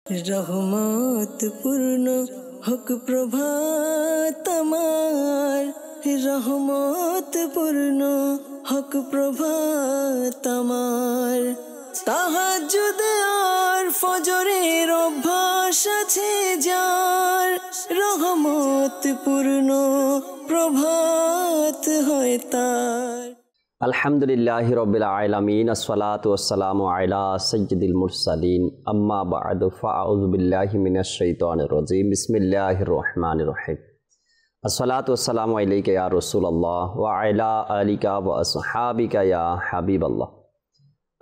রহমত পূর্ণ হক প্রভাত আমার, রহমত পূর্ণ হক প্রভাত আমার। তাহাজ্জুদ আর ফজরের অভ্যাস আছে যার, রহমত পূর্ণ প্রভাত হয় তার। আলহামদুলিল্লাহি রাব্বিল আলামিন, আসসালাতু ওয়াসসালামু আলা সাইয়্যিদিল মুরসালিন, আম্মা বা'দু, ফাআউযু বিল্লাহি মিনাশ শাইতানির রাজীম, বিসমিল্লাহির রহমানির রহিম। আসসালাতু ওয়াসসালামু আলাইকা ইয়া রাসূলুল্লাহ ওয়া আলা আলিকা ওয়া আসহাবিকা ইয়া হাবিবাল্লাহ।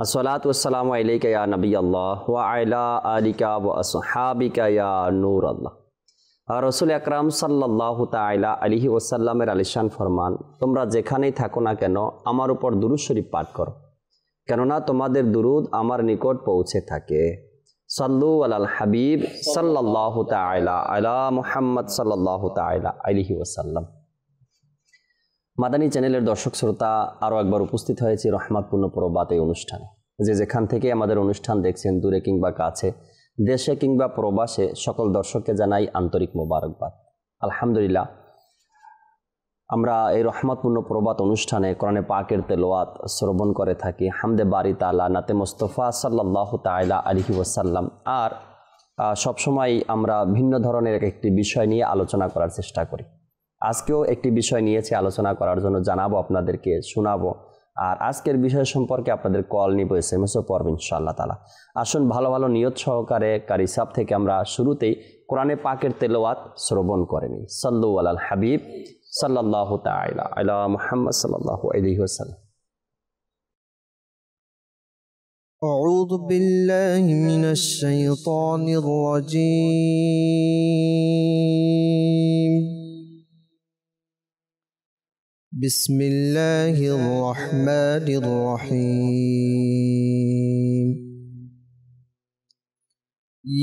আসসালাতু ওয়াসসালামু আলাইকা ইয়া নবিয়াল্লাহ ওয়া আলা আলিকা ওয়া আসহাবিকা ইয়া নূরাল্লাহ। রসুল আকরাম সাল্লাল্লাহু তাআলা আলাইহি ওয়াসাল্লামের আলিশান ফরমান, তোমরা যেখানেই থাকো না কেন আমার উপর দুরূদ শরীফ পাঠ করো, কেননা তোমাদের দুরূদ আমার নিকট পৌঁছে থাকে। সাল্লু আলাল হাবিব সাল্লাল্লাহু তাআলা আলা মুহাম্মদ সাল্লাল্লাহু তাআলা আলাইহি ওয়াসাল্লাম। মাদানী চ্যানেলের দর্শক শ্রোতা, আরও একবার উপস্থিত হয়েছি রহমতপূর্ণ প্রবাদ এই অনুষ্ঠানে। যে যেখান থেকে আমাদের অনুষ্ঠান দেখছেন, দূরে কিংবা কাছে, দেশে কিংবা প্রবাসে, সকল দর্শককে জানাই আন্তরিক মোবারকবাদ। আলহামদুলিল্লাহ, আমরা এই রহমতপূর্ণ প্রবাদ অনুষ্ঠানে কোরআনে পাকের তেলাওয়াত শ্রবণ করে থাকি। হামদে বারি তাআলা, নাতে মুস্তাফা সাল্লাল্লাহু তাআলা আলাইহি ওয়াসাল্লাম। আর সবসময় আমরা ভিন্ন ধরনের একটি বিষয় নিয়ে আলোচনা করার চেষ্টা করি। আজকেও একটি বিষয় নিয়েছি আলোচনা করার জন্য, জানাবো আপনাদেরকে, শোনাবো। আর আজকের বিষয় সম্পর্কে আপনাদের কল নিব, এসএমএসও পড়ব ইনশাআল্লাহ তাআলা। আসুন ভালো ভালো নিয়ত সহকারে কারি সাহেব থেকে আমরা শুরুতেই কোরআনে পাকের তেলাওয়াত শ্রবণ করে নিই। সাল্লু আলাল হাবিব সাল্লাল্লাহু তাআলা আলা মুহাম্মদ সাল্লাল্লাহু আলাইহি ওয়াসাল্লাম। আউযু বিল্লাহি মিনাশ শাইতানির রাজীম। বিসমিল্লাহির রহমানির রহিম।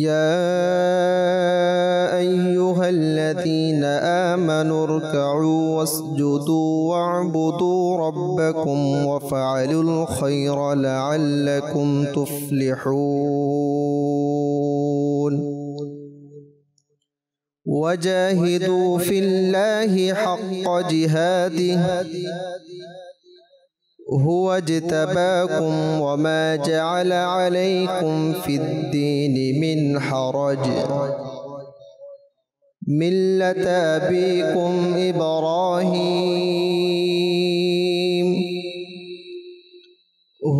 ইয়া আইয়ুহাল্লাযীনা আমানু রুকউ ওয়াসজুদু ওয়া'বুদু রাব্বাকুম ওয়াফআলুল খায়রা লা'আল্লাকুম তুফলিহুন। وجاهدوا في الله حق جهاده هو اجتباكم وما جعل عليكم في الدين من حرج ملة أبيكم إبراهيم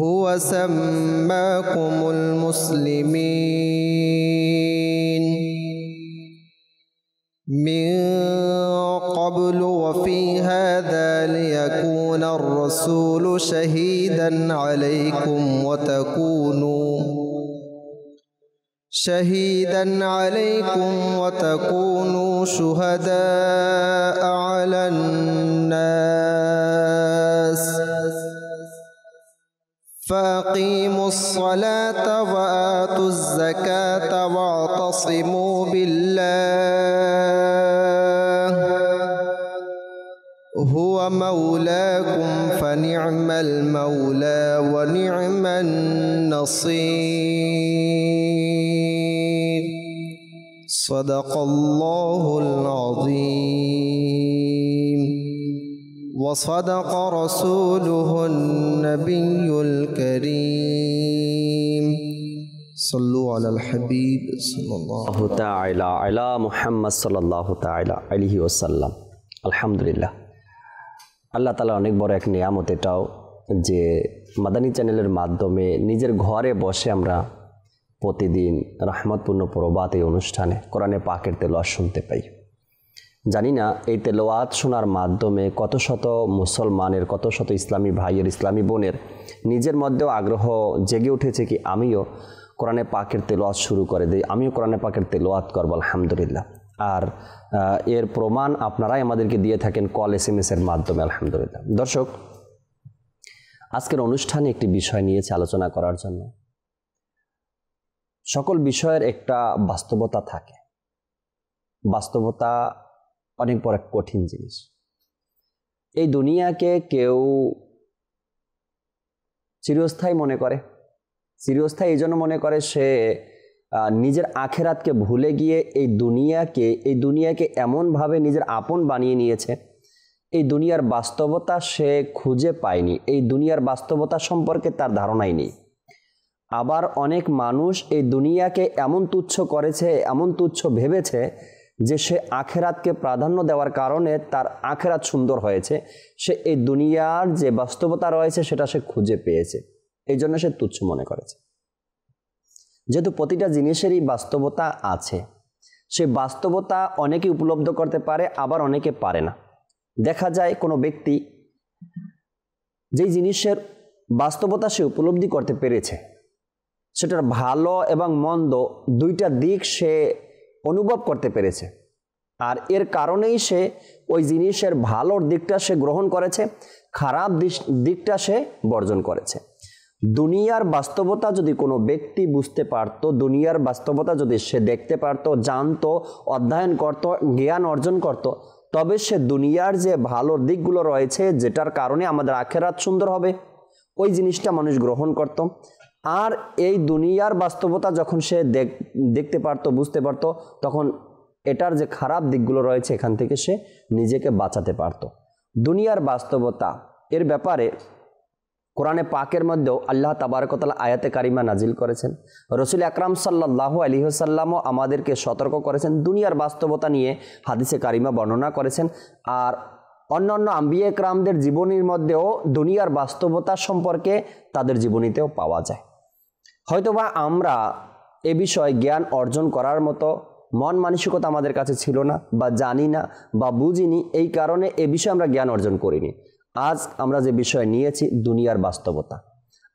هو سماكم المسلمين من قبل وفي هذا ليكون الرسول شهيدا عليكم وتكونوا شهداء على الناس فأقيموا الصلاة وآتوا الزكاة واعتصموا بالله هو مولاكم فنعم المولى ونعم النصير صدق الله العظيم وصدق رسوله النبي الكريم صلوا على الحبيب صلى الله تعالى على محمد صلى الله تعالى عليه وسلم। আলহামদুলিল্লাহ, আল্লাহ তাআলা অনেক বড় এক নিয়ামত এটাও, যে মাদানী চ্যানেলের মাধ্যমে নিজের ঘরে বসে আমরা প্রতিদিন রহমতপূর্ণ প্রবাদ এই অনুষ্ঠানে কোরআনে পাকের তেলাওয়াত শুনতে পাই। জানি না এই তেলাওয়াত শোনার মাধ্যমে কত শত মুসলমানের, কত শত ইসলামী ভাইয়ের, ইসলামী বোনের নিজের মধ্যেও আগ্রহ জেগে উঠেছে কি আমিও কোরআনে পাকের তেলাওয়াত শুরু করে দিই, আমিও কোরআনে পাকের তেলাওয়াত করব। আলহামদুলিল্লাহ। আর এর প্রমাণ আপনারাই আমাদেরকে দিয়ে থাকেন কল, এসএমএসের মাধ্যমে। আলহামদুলিল্লাহ। দর্শক, আজকের অনুষ্ঠানে একটি বিষয় নিয়েছে আলোচনা করার জন্য। সকল বিষয়ের একটা বাস্তবতা থাকে। বাস্তবতা অনেক বড় এক কঠিন জিনিস। এই দুনিয়াকে কেউ চিরস্থায়ী মনে করে। চিরস্থায়ী এই জন্য মনে করে সে নিজের আখেরাতকে ভুলে গিয়ে এই দুনিয়াকে এমনভাবে নিজের আপন বানিয়ে নিয়েছে, এই দুনিয়ার বাস্তবতা সে খুঁজে পায়নি, এই দুনিয়ার বাস্তবতা সম্পর্কে তার ধারণাই নেই। আবার অনেক মানুষ এই দুনিয়াকে এমন তুচ্ছ করেছে, এমন তুচ্ছ ভেবেছে যে সে আখেরাতকে প্রাধান্য দেওয়ার কারণে তার আখেরাত সুন্দর হয়েছে, সে এই দুনিয়ার যে বাস্তবতা রয়েছে সেটা সে খুঁজে পেয়েছে, এই জন্য সে তুচ্ছ মনে করেছে। যেহেতু প্রতিটা জিনিসেরই বাস্তবতা আছে, সে বাস্তবতা অনেকে উপলব্ধ করতে পারে, আবার অনেকে পারে না। দেখা যায় কোনো ব্যক্তি যেই জিনিসের বাস্তবতা সে উপলব্ধি করতে পেরেছে, সেটার ভালো এবং মন্দ দুইটা দিক সে অনুভব করতে পেরেছে, আর এর কারণেই সে ওই জিনিসের ভালোর দিকটা সে গ্রহণ করেছে, খারাপ দিকটা সে বর্জন করেছে। দুনিয়ার বাস্তবতা যদি কোনো ব্যক্তি বুঝতে পারত, দুনিয়ার বাস্তবতা যদি সে দেখতে পারত, জানতো, অধ্যয়ন করত, জ্ঞান অর্জন করত, তবে সে দুনিয়ার যে ভালো দিকগুলো রয়েছে যেটার কারণে আমাদের আখেরাত সুন্দর হবে, ওই জিনিসটা মানুষ গ্রহণ করত। আর এই দুনিয়ার বাস্তবতা যখন সে দেখতে পারতো, বুঝতে পারতো, তখন এটার যে খারাপ দিকগুলো রয়েছে এখান থেকে সে নিজেকে বাঁচাতে পারত। দুনিয়ার বাস্তবতা এর ব্যাপারে কোরআনে পাকের মধ্যেও আল্লাহ তাবারক ওয়া তাআলা আয়াতে কারিমা নাজিল করেছেন। রাসূল আকরাম সাল্লাল্লাহু আলাইহি ওয়াসাল্লামও আমাদেরকে সতর্ক করেছেন, দুনিয়ার বাস্তবতা নিয়ে হাদিসে কারিমা বর্ণনা করেছেন। আর অন্যান্য আম্বিয়া একরামদের জীবনীর মধ্যেও দুনিয়ার বাস্তবতা সম্পর্কে তাদের জীবনীতেও পাওয়া যায়। হয়তোবা আমরা এ বিষয়ে জ্ঞান অর্জন করার মতো মন মানসিকতা আমাদের কাছে ছিল না, বা জানি না, বা বুঝিনি, এই কারণে এ বিষয়ে আমরা জ্ঞান অর্জন করিনি। আজ আমরা যে বিষয় নিয়েছি দুনিয়ার বাস্তবতা,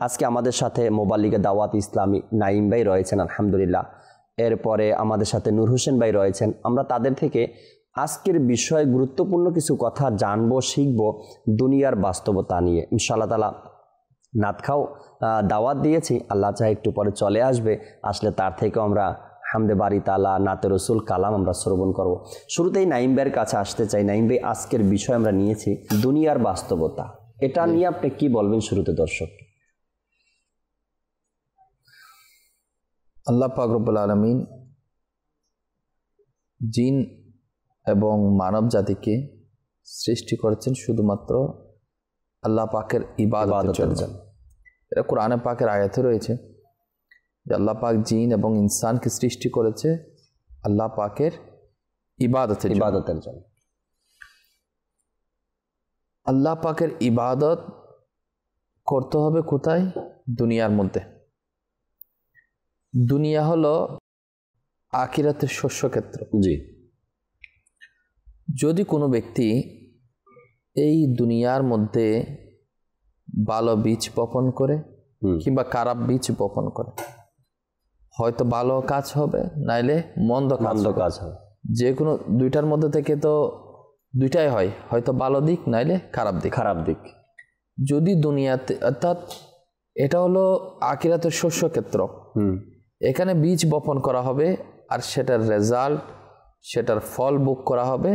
আজকে আমাদের সাথে মোবাল্লিগে দাওয়াত ইসলামী নাইম ভাই রয়েছেন আলহামদুলিল্লাহ, এরপরে আমাদের সাথে নূর হোসেন ভাই রয়েছেন। আমরা তাদের থেকে আজকের বিষয়ে গুরুত্বপূর্ণ কিছু কথা জানবো, শিখবো দুনিয়ার বাস্তবতা নিয়ে ইনশাআল্লাহ তাআলা। নাতখাও দাওয়াত দিয়েছি, আল্লাহ চাহে একটু পরে চলে আসবে, আসলে তার থেকেও আমরা হামদে বারি তালা, নাতে রসুল কালাম আমরা শ্রবণ করব। শুরুতেই নাইম ভাইয়ের কাছে আসতে চাই। নাইম ভাই, আজকের বিষয় আমরা নিয়েছি দুনিয়ার বাস্তবতা, এটা নিয়ে আপনি কি বলবেন শুরুতে দর্শক? আল্লাহ পাক রব্বুল আলামিন জিন এবং মানব জাতিকে সৃষ্টি করেছেন শুধুমাত্র আল্লাহ পাকের ইবাদতের জন্য। এটা কোরআনে পাকের আয়াতে রয়েছে যে আল্লাহ পাক জিন এবং ইনসানকে সৃষ্টি করেছে আল্লাহ পাকের ইবাদতের জন্য। আল্লাহ পাকের ইবাদত করতে হবে কোথায়? দুনিয়ার মধ্যে। দুনিয়া হলো আখিরাতের শস্যক্ষেত্র। জি। যদি কোনো ব্যক্তি এই দুনিয়ার মধ্যে ভালো বীজ বপন করে কিংবা খারাপ বীজ বপন করে, হয়তো ভালো কাজ হবে, নাইলে মন্দ কাজ হবে। যে কোনো দুইটার মধ্যে থেকে তো দুইটাই হয়, হয়তো ভালো দিক নাইলে খারাপ দিক। যদি দুনিয়াতে, অর্থাৎ এটা হলো আখিরাতের শস্যক্ষেত্র, এখানে বীজ বপন করা হবে আর সেটার রেজাল্ট, সেটার ফল ভোগ করা হবে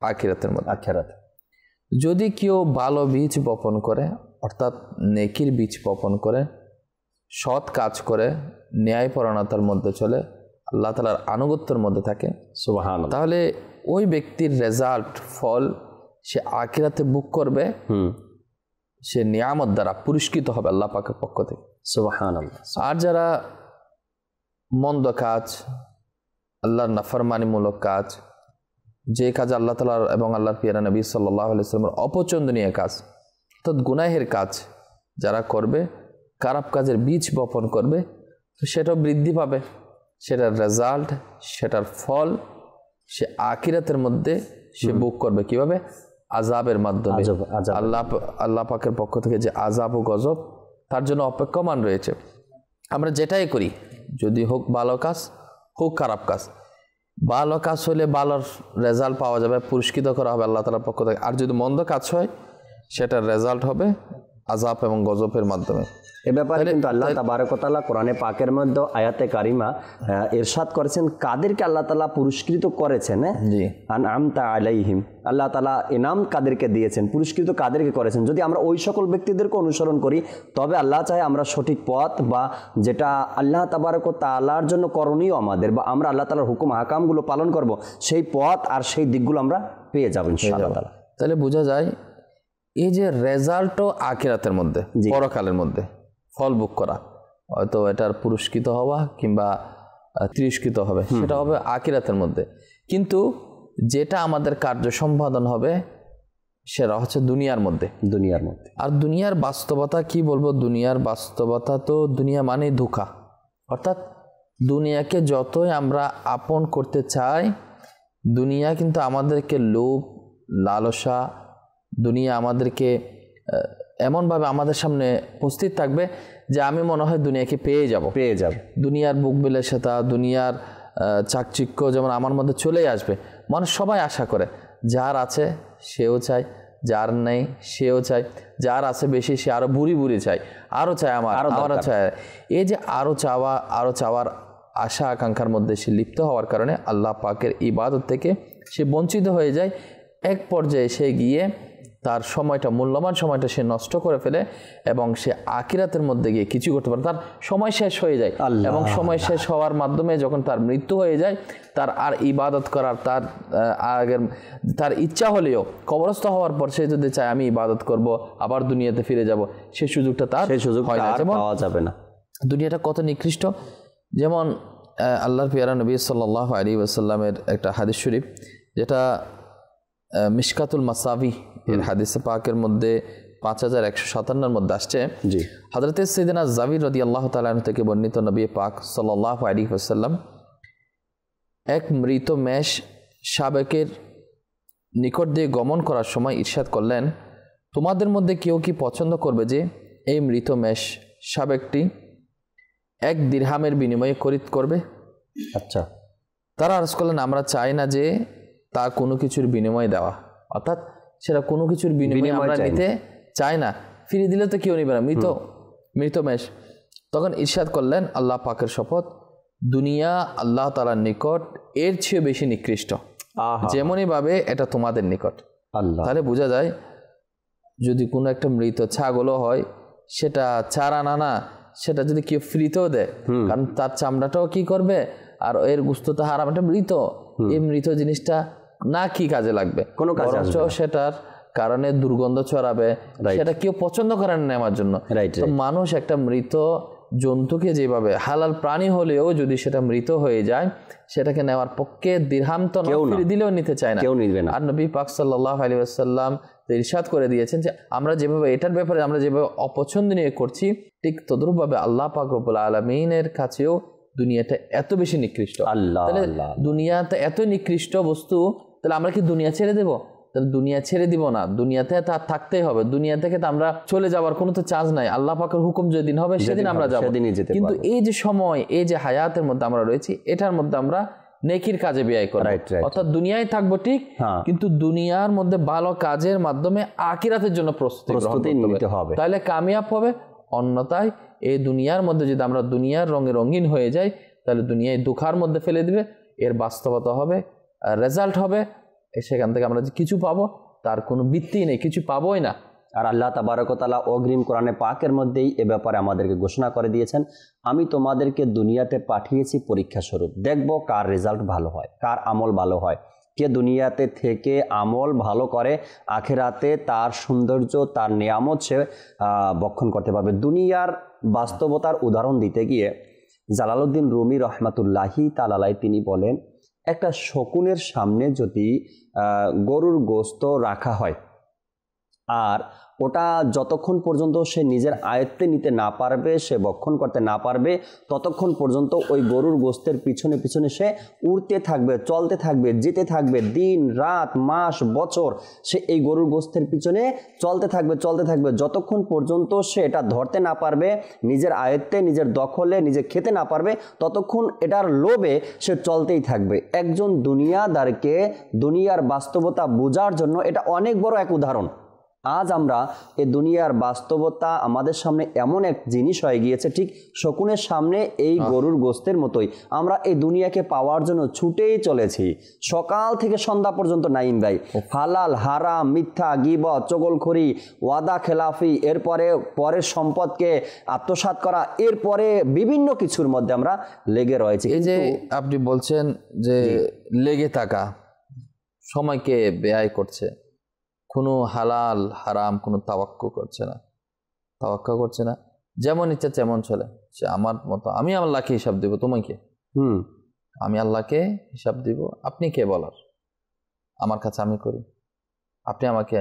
আখিরাতের মধ্যে। যদি কেউ ভালো বীজ বপন করে, অর্থাৎ নেকির বীজ বপন করে, সৎ কাজ করে, ন্যায়পরায়ণতার মধ্যে চলে, আল্লাহ তাআলার আনুগত্যের মধ্যে থাকে, সুবহানাল্লাহ, তাহলে ওই ব্যক্তির রেজাল্ট, ফল সে আখিরাতে ভোগ করবে, সে নিয়ামত দ্বারা পুরস্কৃত হবে আল্লাহ পাকের পক্ষ থেকে, সুবহানাল্লাহ। আর যারা মন্দ কাজ, আল্লাহর নাফরমানিমূলক কাজ, যে কাজ আল্লাহ তাআলা এবং আল্লাহর পিয়ারা নবী সাল্লাল্লাহু আলাইহি ওয়াসাল্লামের অপছন্দনীয় কাজ, অর্থাৎ গুনাহের কাজ যারা করবে, খারাপ কাজের বীজ বপন করবে, তো সেটাও বৃদ্ধি পাবে, সেটার রেজাল্ট, সেটার ফল সে আখিরাতের মধ্যে সে ভোগ করবে। কিভাবে? আযাবের মাধ্যমে। আল্লাহ পাকের পক্ষ থেকে যে আযাব ও গজব তার জন্য অপেক্ষমান রয়েছে। আমরা যেটাই করি, যদি হোক ভালো কাজ হোক খারাপ কাজ, ভালো কাজ হলে ভালোর রেজাল্ট পাওয়া যাবে, পুরস্কৃত করা হবে আল্লাহ তাআলার পক্ষ থেকে। আর যদি মন্দ কাজ হয়, সেটার রেজাল্ট হবে আযাব এবং গজবের মাধ্যমে। এ ব্যাপারে কিন্তু আল্লাহ তাবারক ওয়া তাআলা কোরআনে পাকের মধ্যে আয়াতে কারিমা ইরশাদ করেছেন কাদেরকে আল্লাহ তাআলা পুরস্কৃত করেছেন। জি, আনআমতা আলাইহিম, আল্লাহ তাআলা ইনাম কাদেরকে দিয়েছেন, পুরস্কৃত কাদেরকে করেছেন। যদি আমরা ওই সকল ব্যক্তিদেরকে অনুসরণ করি তবে আল্লাহ চায় আমরা সঠিক পথ বা যেটা আল্লাহ তাবারক ওয়া তাআলার জন্য করণীয় আমাদের, বা আমরা আল্লাহ তাআলার হুকুম আহকামগুলো পালন করব, সেই পথ আর সেই দিকগুলো আমরা পেয়ে যাব ইনশাআল্লাহ। তাহলে বোঝা যায় এই যে রেজাল্টও আখিরাতের মধ্যে, পরকালের মধ্যে ফল ভোগ করা, হয়তো এটার পুরস্কৃত হওয়া কিংবা তিরস্কৃত হবে, সেটা হবে আখিরাতের মধ্যে। কিন্তু যেটা আমাদের কার্য সম্পাদন হবে সেটা হচ্ছে দুনিয়ার মধ্যে। আর দুনিয়ার বাস্তবতা কি বলবো, দুনিয়ার বাস্তবতা তো দুনিয়া মানে ধোঁকা। অর্থাৎ দুনিয়াকে যতই আমরা আপন করতে চাই, দুনিয়া কিন্তু আমাদেরকে লোভ, লালসা, দুনিয়া আমাদেরকে এমনভাবে আমাদের সামনে উপস্থিত থাকবে যে আমি মনে হয় দুনিয়াকে পেয়ে যাব। দুনিয়ার বুক বিলাসিতা, দুনিয়ার চাকচিক্য যেমন আমার মধ্যে চলেই আসবে। মানুষ সবাই আশা করে, যার আছে সেও চায়, যার নেই সেও চায়, যার আছে বেশি সে আরো বুড়ি বুড়ি চায়, আরো চায়, আমারও চায়। এই যে আরো চাওয়ার আশা আকাঙ্ক্ষার মধ্যে সে লিপ্ত হওয়ার কারণে আল্লাহ পাকের ইবাদত থেকে সে বঞ্চিত হয়ে যায়। এক পর্যায়ে সে গিয়ে তার সময়টা, মূল্যবান সময়টা সে নষ্ট করে ফেলে এবং সে আখিরাতের মধ্যে গিয়ে কিছু করতে পারে, তার সময় শেষ হয়ে যায়। এবং সময় শেষ হওয়ার মাধ্যমে যখন তার মৃত্যু হয়ে যায়, তার আর ইবাদত করার তার ইচ্ছা হলেও কবরস্থ হওয়ার পর সে যদি চায় আমি ইবাদত করব, আবার দুনিয়াতে ফিরে যাব, সে সুযোগটা তার পাওয়া যাবে না। দুনিয়াটা কত নিকৃষ্ট। যেমন আল্লাহর পিয়ারা নবী সাল্লাল্লাহু আলাইহি ওয়াসাল্লামের একটা হাদিস শরীফ, যেটা মিশকাতুল মাসাবি এর হাদিসে পাকের মধ্যে 5157 মধ্যে আসছে। হযরত সাইয়েদনা জাবির রাদিয়াল্লাহু তাআলা আনহু থেকে বর্ণিত, নবী পাক সাল্লাল্লাহু আলাইহি ওয়াসাল্লাম এক মৃত মেষ শাবকের নিকট দিয়ে গমন করার সময় ইরশাদ করলেন, তোমাদের মধ্যে কেউ কি পছন্দ করবে যে এই মৃত মেষ শাবকটি 1 দিরহামের বিনিময়ে খরিদ করবে? আচ্ছা। তারা আরজ করলেন, আমরা চাই না যে তা কোনো কিছুর বিনিময় দেওয়া, অর্থাৎ সেটা কোনো কিছুর বিনিময়ে আমরা নিতে চাই না, ফিরিয়ে দিলে তো কেউ নিবে না, মৃত মেষ। তখন ইরশাদ করলেন, আল্লাহ পাকের শপথ, দুনিয়া আল্লাহ তাআলার নিকট এর চেয়ে বেশি নিকৃষ্ট, যেমনই ভাবে এটা তোমাদের নিকট। তাহলে বোঝা যায় যদি কোনো একটা মৃত ছাগলও হয়, সেটা 4 আনা না, সেটা যদি কেউ ফ্রিতেও দেয়, কারণ তার চামড়াটাও কি করবে, আর এর গোশত তো হারাম, এটা মৃত। এই মৃত জিনিসটা না কি কাজে লাগবে, কোনো কাজে আসবে না, সেটার কারণে দুর্গন্ধ ছড়াবে, সেটা কেউ পছন্দ করে না নেওয়ার জন্য। তো মানুষ একটা মৃত জন্তুকে যেভাবে, হালাল প্রাণী হলেও যদি সেটা মৃত হয়ে যায়, সেটাকে নেওয়ার পক্ষে দিরহাম তো ফিরে দিলেও নিতে চায় না, কেউ নিবে না। আর নবী পাক সাল্লাল্লাহু আলাইহি ওয়াসাল্লাম ইরশাদ করে দিয়েছেন যে আমরা যেভাবে এটার ব্যাপারে আমরা যেভাবে অপছন্দনীয় করছি, ঠিক তদ্রূপভাবে আল্লাহ পাক রব্বুল আলামিনের কাছেও দুনিয়াটা এত বেশি নিকৃষ্ট। তাহলে দুনিয়াতে এত নিকৃষ্ট বস্তু, তাহলে আমরা কি দুনিয়া ছেড়ে দেব? তাহলে দুনিয়া ছেড়ে দিব না, দুনিয়াতে তার থাকতেই হবে। দুনিয়া থেকে তো আমরা চলে যাওয়ার কোনো তো চান্স নাই। আল্লাহ পাকের হুকুম যেদিন হবে সেদিন আমরা যাব। কিন্তু এই যে সময়, এই যে হায়াতের মধ্যে আমরা রয়েছি, এটার মধ্যে আমরা নেকির কাজে ব্যয় করব, অর্থাৎ দুনিয়ায় থাকবো ঠিক, কিন্তু দুনিয়ার মধ্যে ভালো কাজের মাধ্যমে আখিরাতের জন্য প্রস্তুতি নিতে হবে, তাহলে কামিয়াব হবে। অন্যথায় এই দুনিয়ার মধ্যে যদি আমরা দুনিয়ার রঙে রঙিন হয়ে যাই, তাহলে দুনিয়ায় দুঃখার মধ্যে ফেলে দিবে। এর বাস্তবতা হবে, রেজাল্ট হবে, সেখান থেকে আমরা যে কিছু পাবো তার কোনো ভিত্তি নেই, কিছু পাবোই না। আর আল্লাহ তাবারক ওয়া তাআলা অগ্রিম কোরআনে পাকের মধ্যেই এ ব্যাপারে আমাদেরকে ঘোষণা করে দিয়েছেন, আমি তোমাদেরকে দুনিয়াতে পাঠিয়েছি পরীক্ষা স্বরূপ, দেখবো কার রেজাল্ট ভালো হয়, কার আমল ভালো হয়। কে দুনিয়াতে থেকে আমল ভালো করে, আখিরাতে তার সৌন্দর্য, তার নিয়ামত সে বক্ষণ করতে পারবে। দুনিয়ার বাস্তবতার উদাহরণ দিতে গিয়ে জালালউদ্দিন রুমি রহমাতুল্লাহি তাআলা আলাইহি তিনি বলেন, একটা শকুনের সামনে যদি গরুর গোশত রাখা হয়, আর ওটা যতক্ষণ পর্যন্ত সে নিজের আয়ত্তে নিতে না পারবে, সে ভক্ষণ করতে না পারবে, ততক্ষণ পর্যন্ত ওই গরুর গোশতের পিছনে পিছনে সে উড়তে থাকবে, চলতে থাকবে, যেতে থাকবে, দিন রাত মাস বছর সে এই গরুর গোশতের পিছনে চলতে থাকবে যতক্ষণ পর্যন্ত সে এটা ধরতে না পারবে, নিজের আয়ত্তে, নিজের দখলে, নিজে খেতে না পারবে, ততক্ষণ এটার লোভে সে চলতেই থাকবে। একজন দুনিয়াদারকে দুনিয়ার বাস্তবতা বোঝার জন্য এটা অনেক বড় এক উদাহরণ। আজ আমরা এই দুনিয়ার বাস্তবতা আমাদের সামনে এমন এক জিনিস হয়ে গিয়েছে, ঠিক শকুনের সামনে এই গরুর গোস্তের মতোই আমরা এই দুনিয়াকে পাওয়ার জন্য ছুটেই চলেছি সকাল থেকে সন্ধ্যা পর্যন্ত। নাইম ভাই, হালাল হারাম, মিথ্যা, গীবত, চগলখড়ি, ওয়াদা খেলাফি, এরপরে পরের সম্পদকে আত্মসাৎ করা, এরপরে বিভিন্ন কিছুর মধ্যে আমরা লেগে রয়েছি। এই যে আপনি বলছেন যে লেগে থাকা, সময়কে ব্যয় করছে, কোনো হালাল হারাম কোনো তাওয়াক্কু করছে না, যেমন ইচ্ছা তেমন চলে, সে আমার মতো, আমি আল্লাহকে হিসাব দিব, তোমাকে আমি আল্লাহকে হিসাব দিব, আপনি কে বলার, আমার কাছে আমি করি, আপনি আমাকে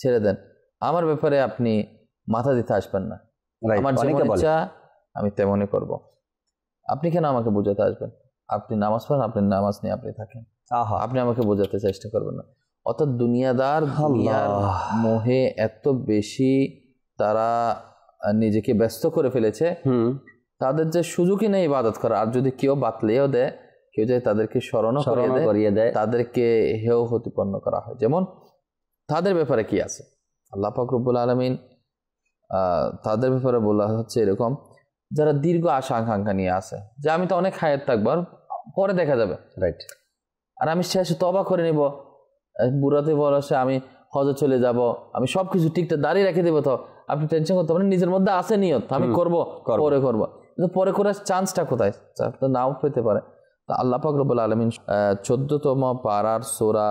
ছেড়ে দেন, আমার ব্যাপারে আপনি মাথা দিতে আসবেন না, আমার যেমন ইচ্ছা আমি তেমনই করব, আপনি কেন আমাকে বোঝাতে আসবেন, আপনি নামাজ পড়েন, আপনি নামাজ নিয়ে আপনি থাকেন, আপনি আমাকে বোঝাতে চেষ্টা করবেন না। অর্থাৎ দুনিয়াদার দুনিয়ার মোহে এত বেশি তারা নিজেকে ব্যস্ত করে ফেলেছে, তাদের যে সুযোগই নেই ইবাদত করার। আর যদি কেউ বাতলেও দেয়, কেউ যদি তাদেরকে স্মরণ করিয়ে দেয়, তাদেরকে হেয় প্রতিপন্ন করা হয়। যেমন তাদের ব্যাপারে কি আছে, আল্লাহ পাক রব্বুল আলামিন তাদের ব্যাপারে বলা হচ্ছে এরকম, যারা দীর্ঘ আশা আকাঙ্ক্ষা নিয়ে আছে, যে আমি তো অনেক হায়াত থাকবো, আর পরে দেখা যাবে, রাইট, আর আমি শেষে তওবা করে নিব, বুড়াতে বয়সে আমি হজে চলে যাব, আমি সবকিছু ঠিকঠাক দাঁড়িয়ে রেখে দেবো, তো আপনি টেনশন করতে পারেন, নিজের মধ্যে আছে নিয়ত আমি করব, পরে করব, কিন্তু পরে করার চান্সটা কোথায়, তো নাও পেতে পারে। তা আল্লাহ পাক রব্বুল আলামিন 14তম পারার সূরা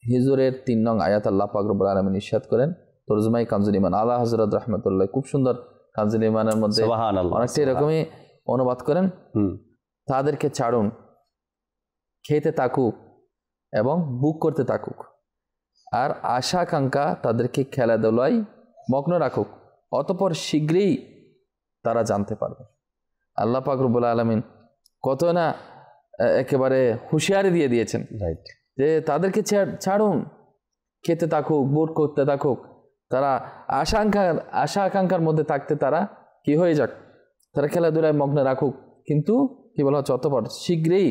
হিজরের 3 নং আয়াত আল্লাহ পাক রব্বুল আলামিন ইরশাদ করেন, তরজমাই কানজুল ইমান, আলা হযরত রাহমাতুল্লাহ, খুব সুন্দর কানজুল ইমানের মধ্যে অনেকটা এরকমই অনুবাদ করেন, তাদেরকে ছাড়ুন, খেতে থাকুক এবং বুক করতে থাকুক, আর আশা আকাঙ্ক্ষা তাদেরকে খেলাধুলায় মগ্ন রাখুক, অতঃপর শীঘ্রই তারা জানতে পারবে। আল্লাহ পাক রব্বুল আলামিন কত না একেবারে হুঁশিয়ারি দিয়ে দিয়েছেন, রাইট, যে তাদেরকে ছাড়ুন, খেতে থাকুক, বুক করতে থাকুক, তারা আশা আকাঙ্ক্ষার মধ্যে থাকতে তারা কি হয়ে যাক, তারা খেলাধুলায় মগ্ন রাখুক, কিন্তু কি বলা হচ্ছে, অতঃপর শীঘ্রই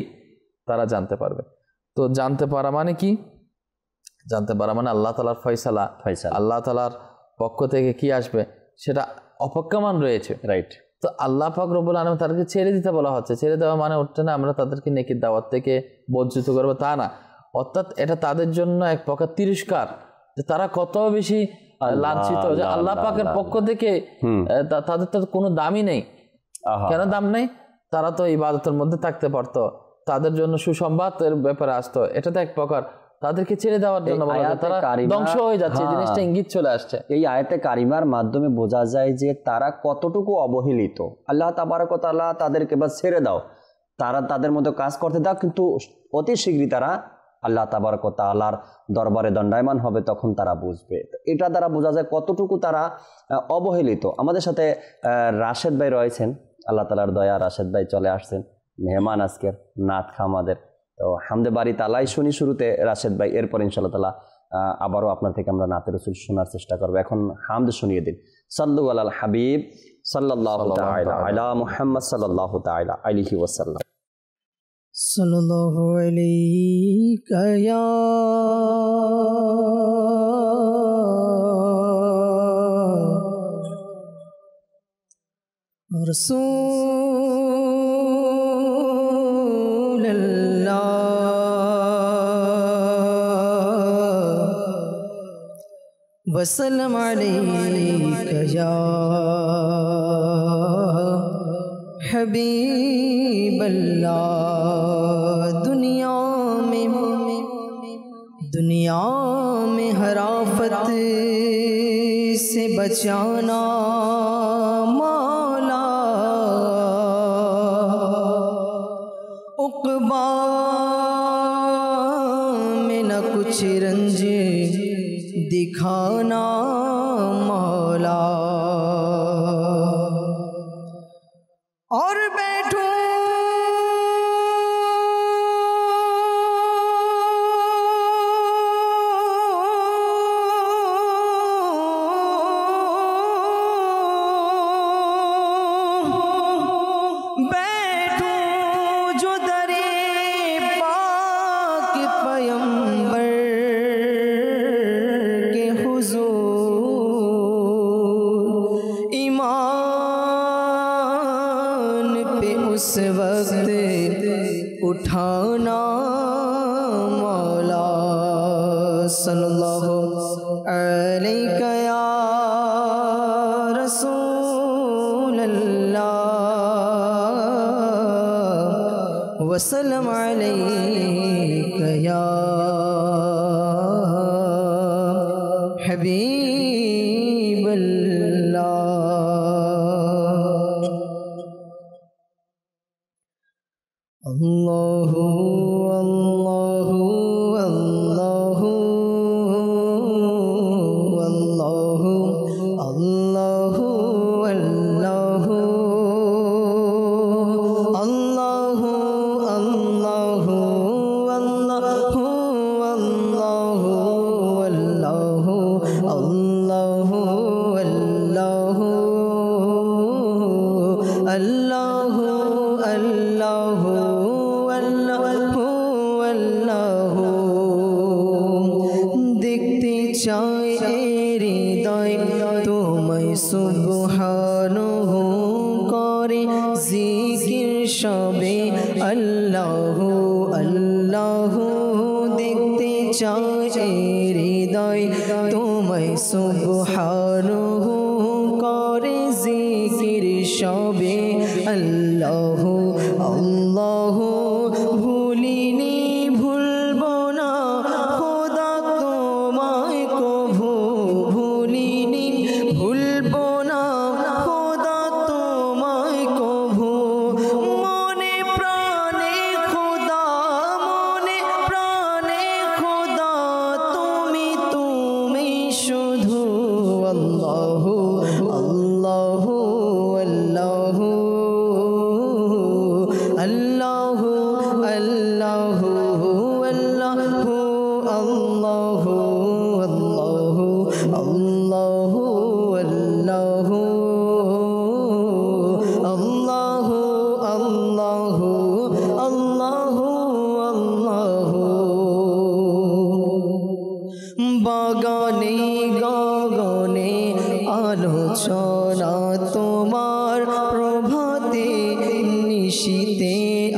তারা জানতে পারবে। তো জানতে পারা মানে কি, জানতে পারা মানে আল্লাহ তাআলার ফয়সালা, আল্লাহ তাআলার পক্ষ থেকে কি আসবে সেটা অপেক্ষমান রয়েছে, রাইট। তো আল্লাহ পাক রব্বুল আলামিন তাদেরকে ছেড়ে দিতে বলা হচ্ছে, ছেড়ে দেওয়া মানে হচ্ছে না আমরা তাদেরকে নেকির দাওয়াত থেকে বঞ্চিত করবো, তা না, অর্থাৎ এটা তাদের জন্য এক প্রকার তিরস্কার, যে তারা কত বেশি লাঞ্ছিত, যে আল্লাহ পাকের পক্ষ থেকে তাদের তো কোনো দামই নেই। কেন দাম নেই? তারা তো ইবাদতের মধ্যে থাকতে পারতো, তাদের জন্য সুসংবাদের ব্যাপারে আসতো, এটা তো এক প্রকার তাদেরকে ছেড়ে দেওয়ার জন্য তারা ধ্বংস হয়ে যাচ্ছে, জিনিসটা ইঙ্গিত চলে আসছে। এই আয়াতে কারিমার মাধ্যমে বোঝা যায় যে তারা কতটুকু অবহেলিত। আল্লাহ তাবারক ওয়া তাআলা তাদেরকে বাস ছেড়ে দাও, তারা তাদের মতো কাজ করতে দাও, কিন্তু অতি শীঘ্রই তারা আল্লাহ তাবারক ওয়া তাআলার দরবারে দণ্ডায়মান হবে, তখন তারা বুঝবে। এটা দ্বারা বোঝা যায় কতটুকু তারা অবহেলিত। আমাদের সাথে রাশেদ ভাই রয়েছেন, আল্লাহ তাআলার দয়া, রাশেদ ভাই চলে আসছেন, মেহমান আজকের নাত খা আমাদের। তো হামদে বাড়ি তালাই শুনি শুরুতে রাশেদ ভাই, এরপর ইনশাআল্লাহ তাআলা আবারও আপনার থেকে আমরা নাতে রাসূল শোনার চেষ্টা করব। এখন হামদ শুনিয়ে দিন। সাল্লু আলাল হাবিব সাল্লাল্লাহু তাআলা আলা মুহাম্মদ সাল্লাল্লাহু তাআলা আলাইহি ওয়াসাল্লাম। সাল্লাল্লাহু আলাইকা ইয়া রাসূলুল্লাহ ওয়া সাল্লাম আলাইকা ইয়া हबीबल्लाह। दुनिया में हर आफत से बचाना मौला, उक़बा में न कुछ रंज दिखाना मौला, और बैठूं जो दरे पाक पैगंबर के हुजूर, ठिकाना मौला सल्लल्लाहु अलैका या रसूल अल्लाह वसल्लम अलैका या हबीब अल्लाह। अल्लाहु अल्लाहु अल्लाहु अल्लाहु अल्लाहु अल्लाहु अल्लाहु अल्लाहु अल्लाहु अल्लाहु अल्लाहु अल्लाहु अल्लाहु अल्लाहु अल्लाहु अल्लाहु अल्लाहु। देखते चाय हृदय तुम्हें सुबहानहु करे जिकिर सबे अल्लाहु अल्लाहु। देखते चाय हृदय तुम्हें सुबहानहु करे जिकिर सबे अल्लाहु अल्लाहु। भूलिनी भूलबो ना खुदा तुम्हारे कभू भूलिनी भूलबो ना खुदा तुम्हारे कभू। मने प्राणे खुदा मने प्राणे खुदा तुमी तुमी शुधु अल्लाहु अल्लाहु अल्लाहु अल्लाहु अल्लाहु अल्लाहु अल्लाहु अल्लाहु अल्लाहु अल्लाहु अल्लाहु अल्लाहु अल्लाहु अल्लाहु। बागाने गगने आलोचना তোমার প্রভাতে নিশিতে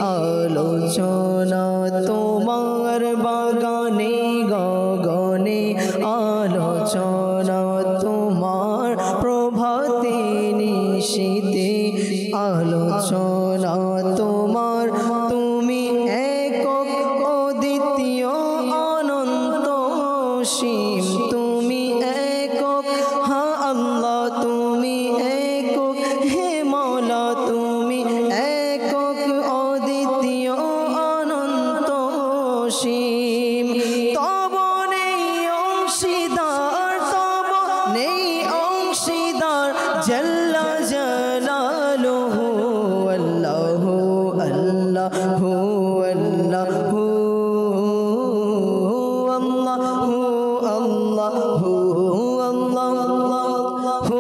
আলোচনা তোমার বাগানে গগনে আলোচনা তোমার প্রভাতে নিশিতে আলোচনা তোমার। তুমি একক অদ্বিতীয় অনন্ত অসীম তুমি একক হা আল্লাহ তুমি একক হে মৌলা তুমি একক অদ্বিতীয় অনন্ত অসীম। তব নেই অংশীদার তব নেই অংশীদার জাল্লা জালালুহু আল্লাহু আল্লাহু আল্লাহু আল্লাহু আল্লাহু আল্লাহু আল্লাহু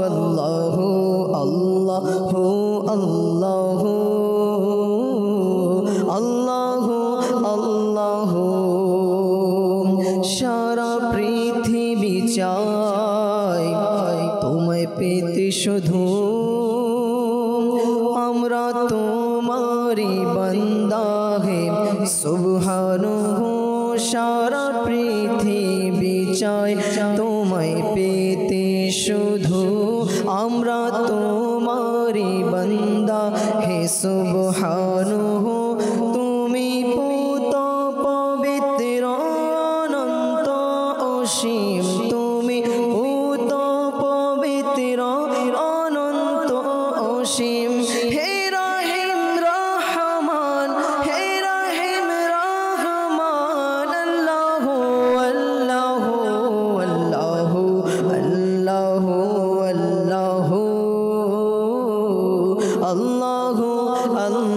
আল্লাহু আল্লাহু আল্লাহু আল্লাহু আল্লাহু। সারা পৃথিবী চায় তোমায় পেতে শুধু আমরা তোমারি বান্দা হে সুবহানাহু। সারা পৃথিবী চায় তোমায় পেতে শুধু আমরা তোমারি বান্দা হে সুবহানাহু। তুমি পুত পবিত্র অনন্ত অসীম তুমি পুত পবিত্র অনন্ত অসীম। হে রহিম রহমান হে রহিম রহমান আল্লাহু আল্লাহু আল্লাহু আল্লাহু আল্লাহু আল্লাহু আল্লাহু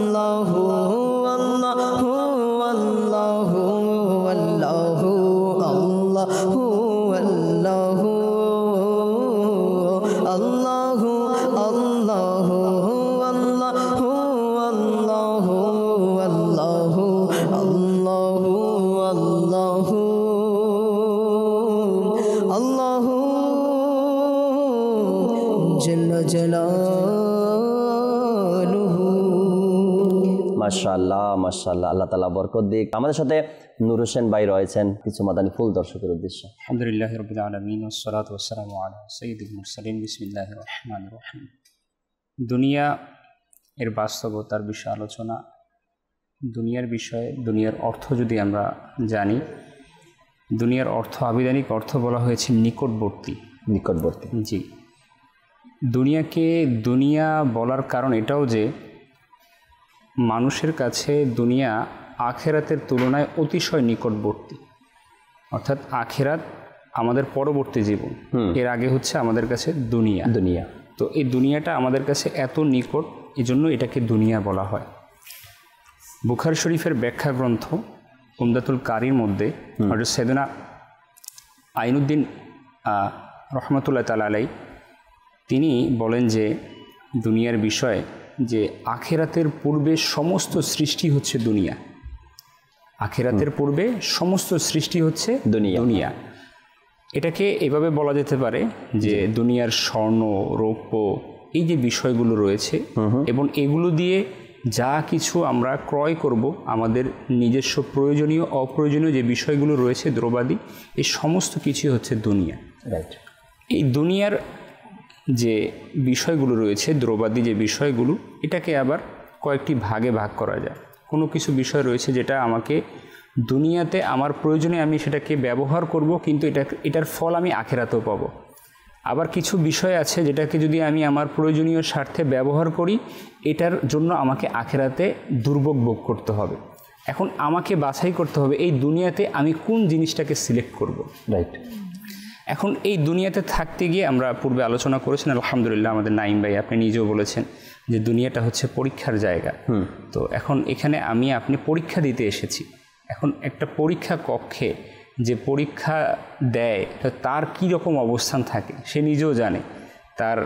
মাশাআল্লাহ মাশাআল্লাহ, আল্লাহ তাআলা বরকত দিক। আমাদের সাথে নূর হোসেন ভাই রয়েছেন, কিছু মাদানী ফুল দর্শকের উদ্দেশ্যে। আলহামদুলিল্লাহি রাব্বিল আলামিন ওয়াস সালাতু ওয়াস সালামু আলা সাইয়্যিদিল মুরসালিন বিসমিল্লাহির রহমানির রহিম। দুনিয়া এর বাস্তবতার বিষয়ে আলোচনা। দুনিয়ার বিষয়ে, দুনিয়ার অর্থ যদি আমরা জানি, দুনিয়ার অর্থ, আবিধানিক অর্থ বলা হয়েছে নিকটবর্তী। নিকটবর্তী, জি। দুনিয়াকে দুনিয়া বলার কারণ এটাও যে মানুষের কাছে দুনিয়া আখেরাতের তুলনায় অতিশয় নিকটবর্তী। অর্থাৎ আখেরাত আমাদের পরবর্তী জীবন, এর আগে হচ্ছে আমাদের কাছে দুনিয়া। দুনিয়া, তো এই দুনিয়াটা আমাদের কাছে এত নিকট, এই জন্য এটাকে দুনিয়া বলা হয়। বুখারী শরীফের ব্যাখ্যা গ্রন্থ উমদাতুল কারির মধ্যে হযরত সাইয়েদনা আইনুদ্দিন রহমাতুল্লাহ তাআলা আলাইহি তিনি বলেন যে দুনিয়ার বিষয়ে যে আখেরাতের পূর্বে সমস্ত সৃষ্টি হচ্ছে দুনিয়া। আখেরাতের পূর্বে সমস্ত সৃষ্টি হচ্ছে দুনিয়া। এটাকে এভাবে বলা যেতে পারে যে দুনিয়ার স্বর্ণ, রৌপ্য, এই যে বিষয়গুলো রয়েছে এবং এগুলো দিয়ে যা কিছু আমরা ক্রয় করব, আমাদের নিজস্ব প্রয়োজনীয় অপ্রয়োজনীয় যে বিষয়গুলো রয়েছে দ্রব্যাদি, এই সমস্ত কিছুই হচ্ছে দুনিয়া। রাইট। এই দুনিয়ার যে বিষয়গুলো রয়েছে, দ্রব্যাদি যে বিষয়গুলো, এটাকে আবার কয়েকটি ভাগে ভাগ করা যায়। কোনো কিছু বিষয় রয়েছে যেটা আমাকে দুনিয়াতে আমার প্রয়োজনে আমি সেটাকে ব্যবহার করব, কিন্তু এটার ফল আমি আখেরাতেও পাবো। আবার কিছু বিষয় আছে যেটাকে যদি আমি আমার প্রয়োজনীয় স্বার্থে ব্যবহার করি, এটার জন্য আমাকে আখেরাতে দুর্ভোগ ভোগ করতে হবে। এখন আমাকে বাছাই করতে হবে এই দুনিয়াতে আমি কোন জিনিসটাকে সিলেক্ট করব। রাইট। এখন এই দুনিয়াতে থাকতে গিয়ে আমরা পূর্বে আলোচনা করেছেন, আলহামদুলিল্লাহ আমাদের নাইম ভাই আপনি নিজেও বলেছেন যে দুনিয়াটা হচ্ছে পরীক্ষার জায়গা। তো এখন এখানে আপনি পরীক্ষা দিতে এসেছি। এখন একটা পরীক্ষা কক্ষে যে পরীক্ষা দেয় তার কী রকম অবস্থান থাকে সে নিজেও জানে। তার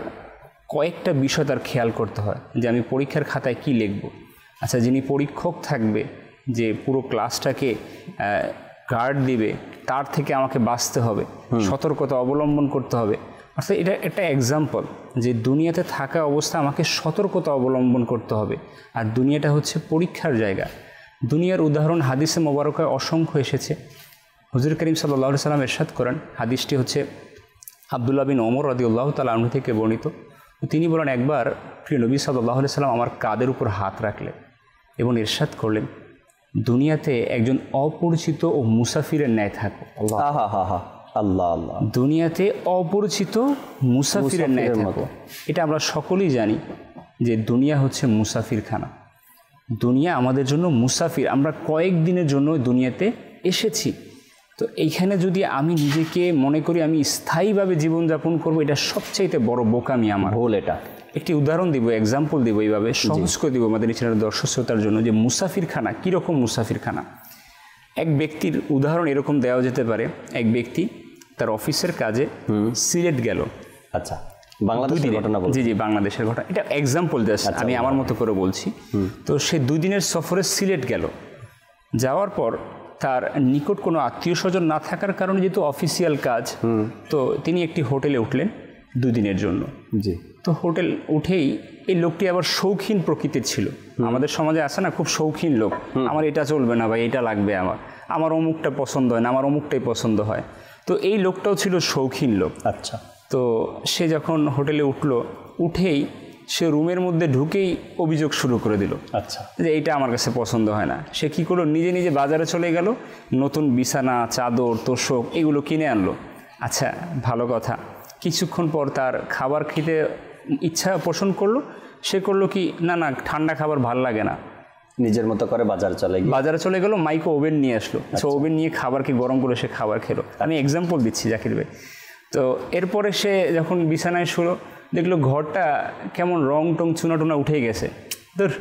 কয়েকটা বিষয় তার খেয়াল করতে হয় যে আমি পরীক্ষার খাতায় কি লিখব। আচ্ছা, যিনি পরীক্ষক থাকবে, যে পুরো ক্লাসটাকে গার্ড দিবে, তার থেকে আমাকে বাঁচতে হবে, সতর্কতা অবলম্বন করতে হবে। অর্থাৎ এটা একটা এক্সাম্পল যে দুনিয়াতে থাকা অবস্থা আমাকে সতর্কতা অবলম্বন করতে হবে। আর দুনিয়াটা হচ্ছে পরীক্ষার জায়গা। দুনিয়ার উদাহরণ হাদিসে মোবারকায় অসংখ্য এসেছে। হুজুর করিম সাল্লাল্লাহু আলাইহি সাল্লাম ইরশাদ করেন, হাদিসটি হচ্ছে আব্দুল্লাহ বিন ওমর রাদিয়াল্লাহু তাআলা আনহু থেকে বর্ণিত। তিনি বলেন, একবার প্রিয় নবী সাল্লাল্লাহু আলাইহি সাল্লাম আমার কাঁধের উপর হাত রাখলেন এবং ইরশাদ করলেন, দুনিয়াতে একজন অপরিচিত ও মুসাফিরের ন্যায় থাকো। আল্লাহ আল্লাহ আল্লাহ। দুনিয়াতে অপরিচিত মুসাফিরের ন্যায় থাকো। এটা আমরা সকলেই জানি যে দুনিয়া হচ্ছে মুসাফিরখানা। দুনিয়া আমাদের জন্য মুসাফির। আমরা কয়েক দিনের জন্য দুনিয়াতে এসেছি। তো এইখানে যদি আমি নিজেকে মনে করি আমি স্থায়ীভাবে জীবনযাপন করব, এটা সবচাইতে বড় বোকামি আমার। ভুল এটা। একটি উদাহরণ দিব, এক্সাম্পল দিব, এইভাবে সহজ করে দিব আমাদের চ্যানেলের দর্শক শ্রোতার জন্য যে মুসাফিরখানা কীরকম মুসাফিরখানা। এক ব্যক্তির উদাহরণ এরকম দেওয়া যেতে পারে, এক ব্যক্তি তার অফিসের কাজে সিলেট গেল। আচ্ছা, বাংলাদেশের ঘটনা বলছি। জি, বাংলাদেশের ঘটনা। এটা এক্সাম্পল জাস্ট, আমি আমার মতো করে বলছি। তো সে 2 দিনের সফরে সিলেট গেল। যাওয়ার পর তার নিকট কোনো আত্মীয় স্বজন না থাকার কারণে, যেহেতু অফিসিয়াল কাজ, তো তিনি একটি হোটেলে উঠলেন 2 দিনের জন্য। জি। তো হোটেল উঠেই এই লোকটি আবার শৌখিন প্রকৃতির ছিল। আমাদের সমাজে আছে না খুব শৌখিন লোক, আমার এটা চলবে না ভাই, এটা লাগবে, আমার অমুকটা পছন্দ হয় না, আমার অমুকটাই পছন্দ হয়। তো এই লোকটাও ছিল শৌখিন লোক। আচ্ছা। তো সে যখন হোটেলে উঠেই সে রুমের মধ্যে ঢুকেই অভিযোগ শুরু করে দিল। আচ্ছা। যে এইটা আমার কাছে পছন্দ হয় না। সে কী করলো, নিজে নিজে বাজারে চলে গেল, নতুন বিছানা, চাদর, তোষক এগুলো কিনে আনলো। আচ্ছা, ভালো কথা। কিছুক্ষণ পর তার খাবার খেতে ইচ্ছা পোষণ করলো। সে করলো কি, না ঠান্ডা খাবার ভাল লাগে না, নিজের মতো করে বাজারে চলে গেল, মাইক্রো ওভেন নিয়ে আসলো। সে ওভেন নিয়ে খাবারকে গরম করে সে খাবার খেলো। আমি এক্সাম্পল দিচ্ছি জাকির ভাই। তো এরপরে সে যখন বিছানায় শুলো, দেখলো ঘরটা কেমন রং টং চুনা টুনা উঠে গেছে। ধর,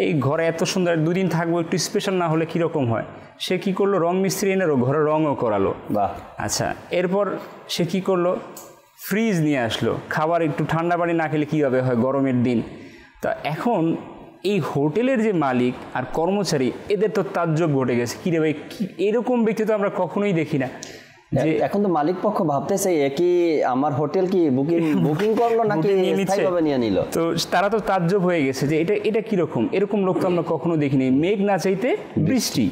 এই ঘরে এত সুন্দর, 2 দিন থাকবো, একটু স্পেশাল না হলে কীরকম হয়। সে কি করলো, রং মিস্ত্রি এনে ঘরে রঙও করালো। বাহ। আচ্ছা, এরপর সে কি করলো, ফ্রিজ নিয়ে আসলো। খাবার একটু ঠান্ডা পানি না খেলে কীভাবে হয়, গরমের দিন। তা এখন এই হোটেলের যে মালিক আর কর্মচারী, এদের তো তাজ্জব ঘটে গেছে। কী রে ভাই, এরকম ব্যক্তি তো আমরা কখনোই দেখি না। যে এখন তো মালিক পক্ষ ভাবতেছে একই আমার হোটেল কি বুকিং করলো নাকি স্থায়ীভাবে নিয়ে নিল। তো তারা তো তাজ্জব হয়ে গেছে যে এটা কিরকম, এরকম লোক তো আমরা কখনো দেখিনি, মেঘ না চাইতে বৃষ্টি,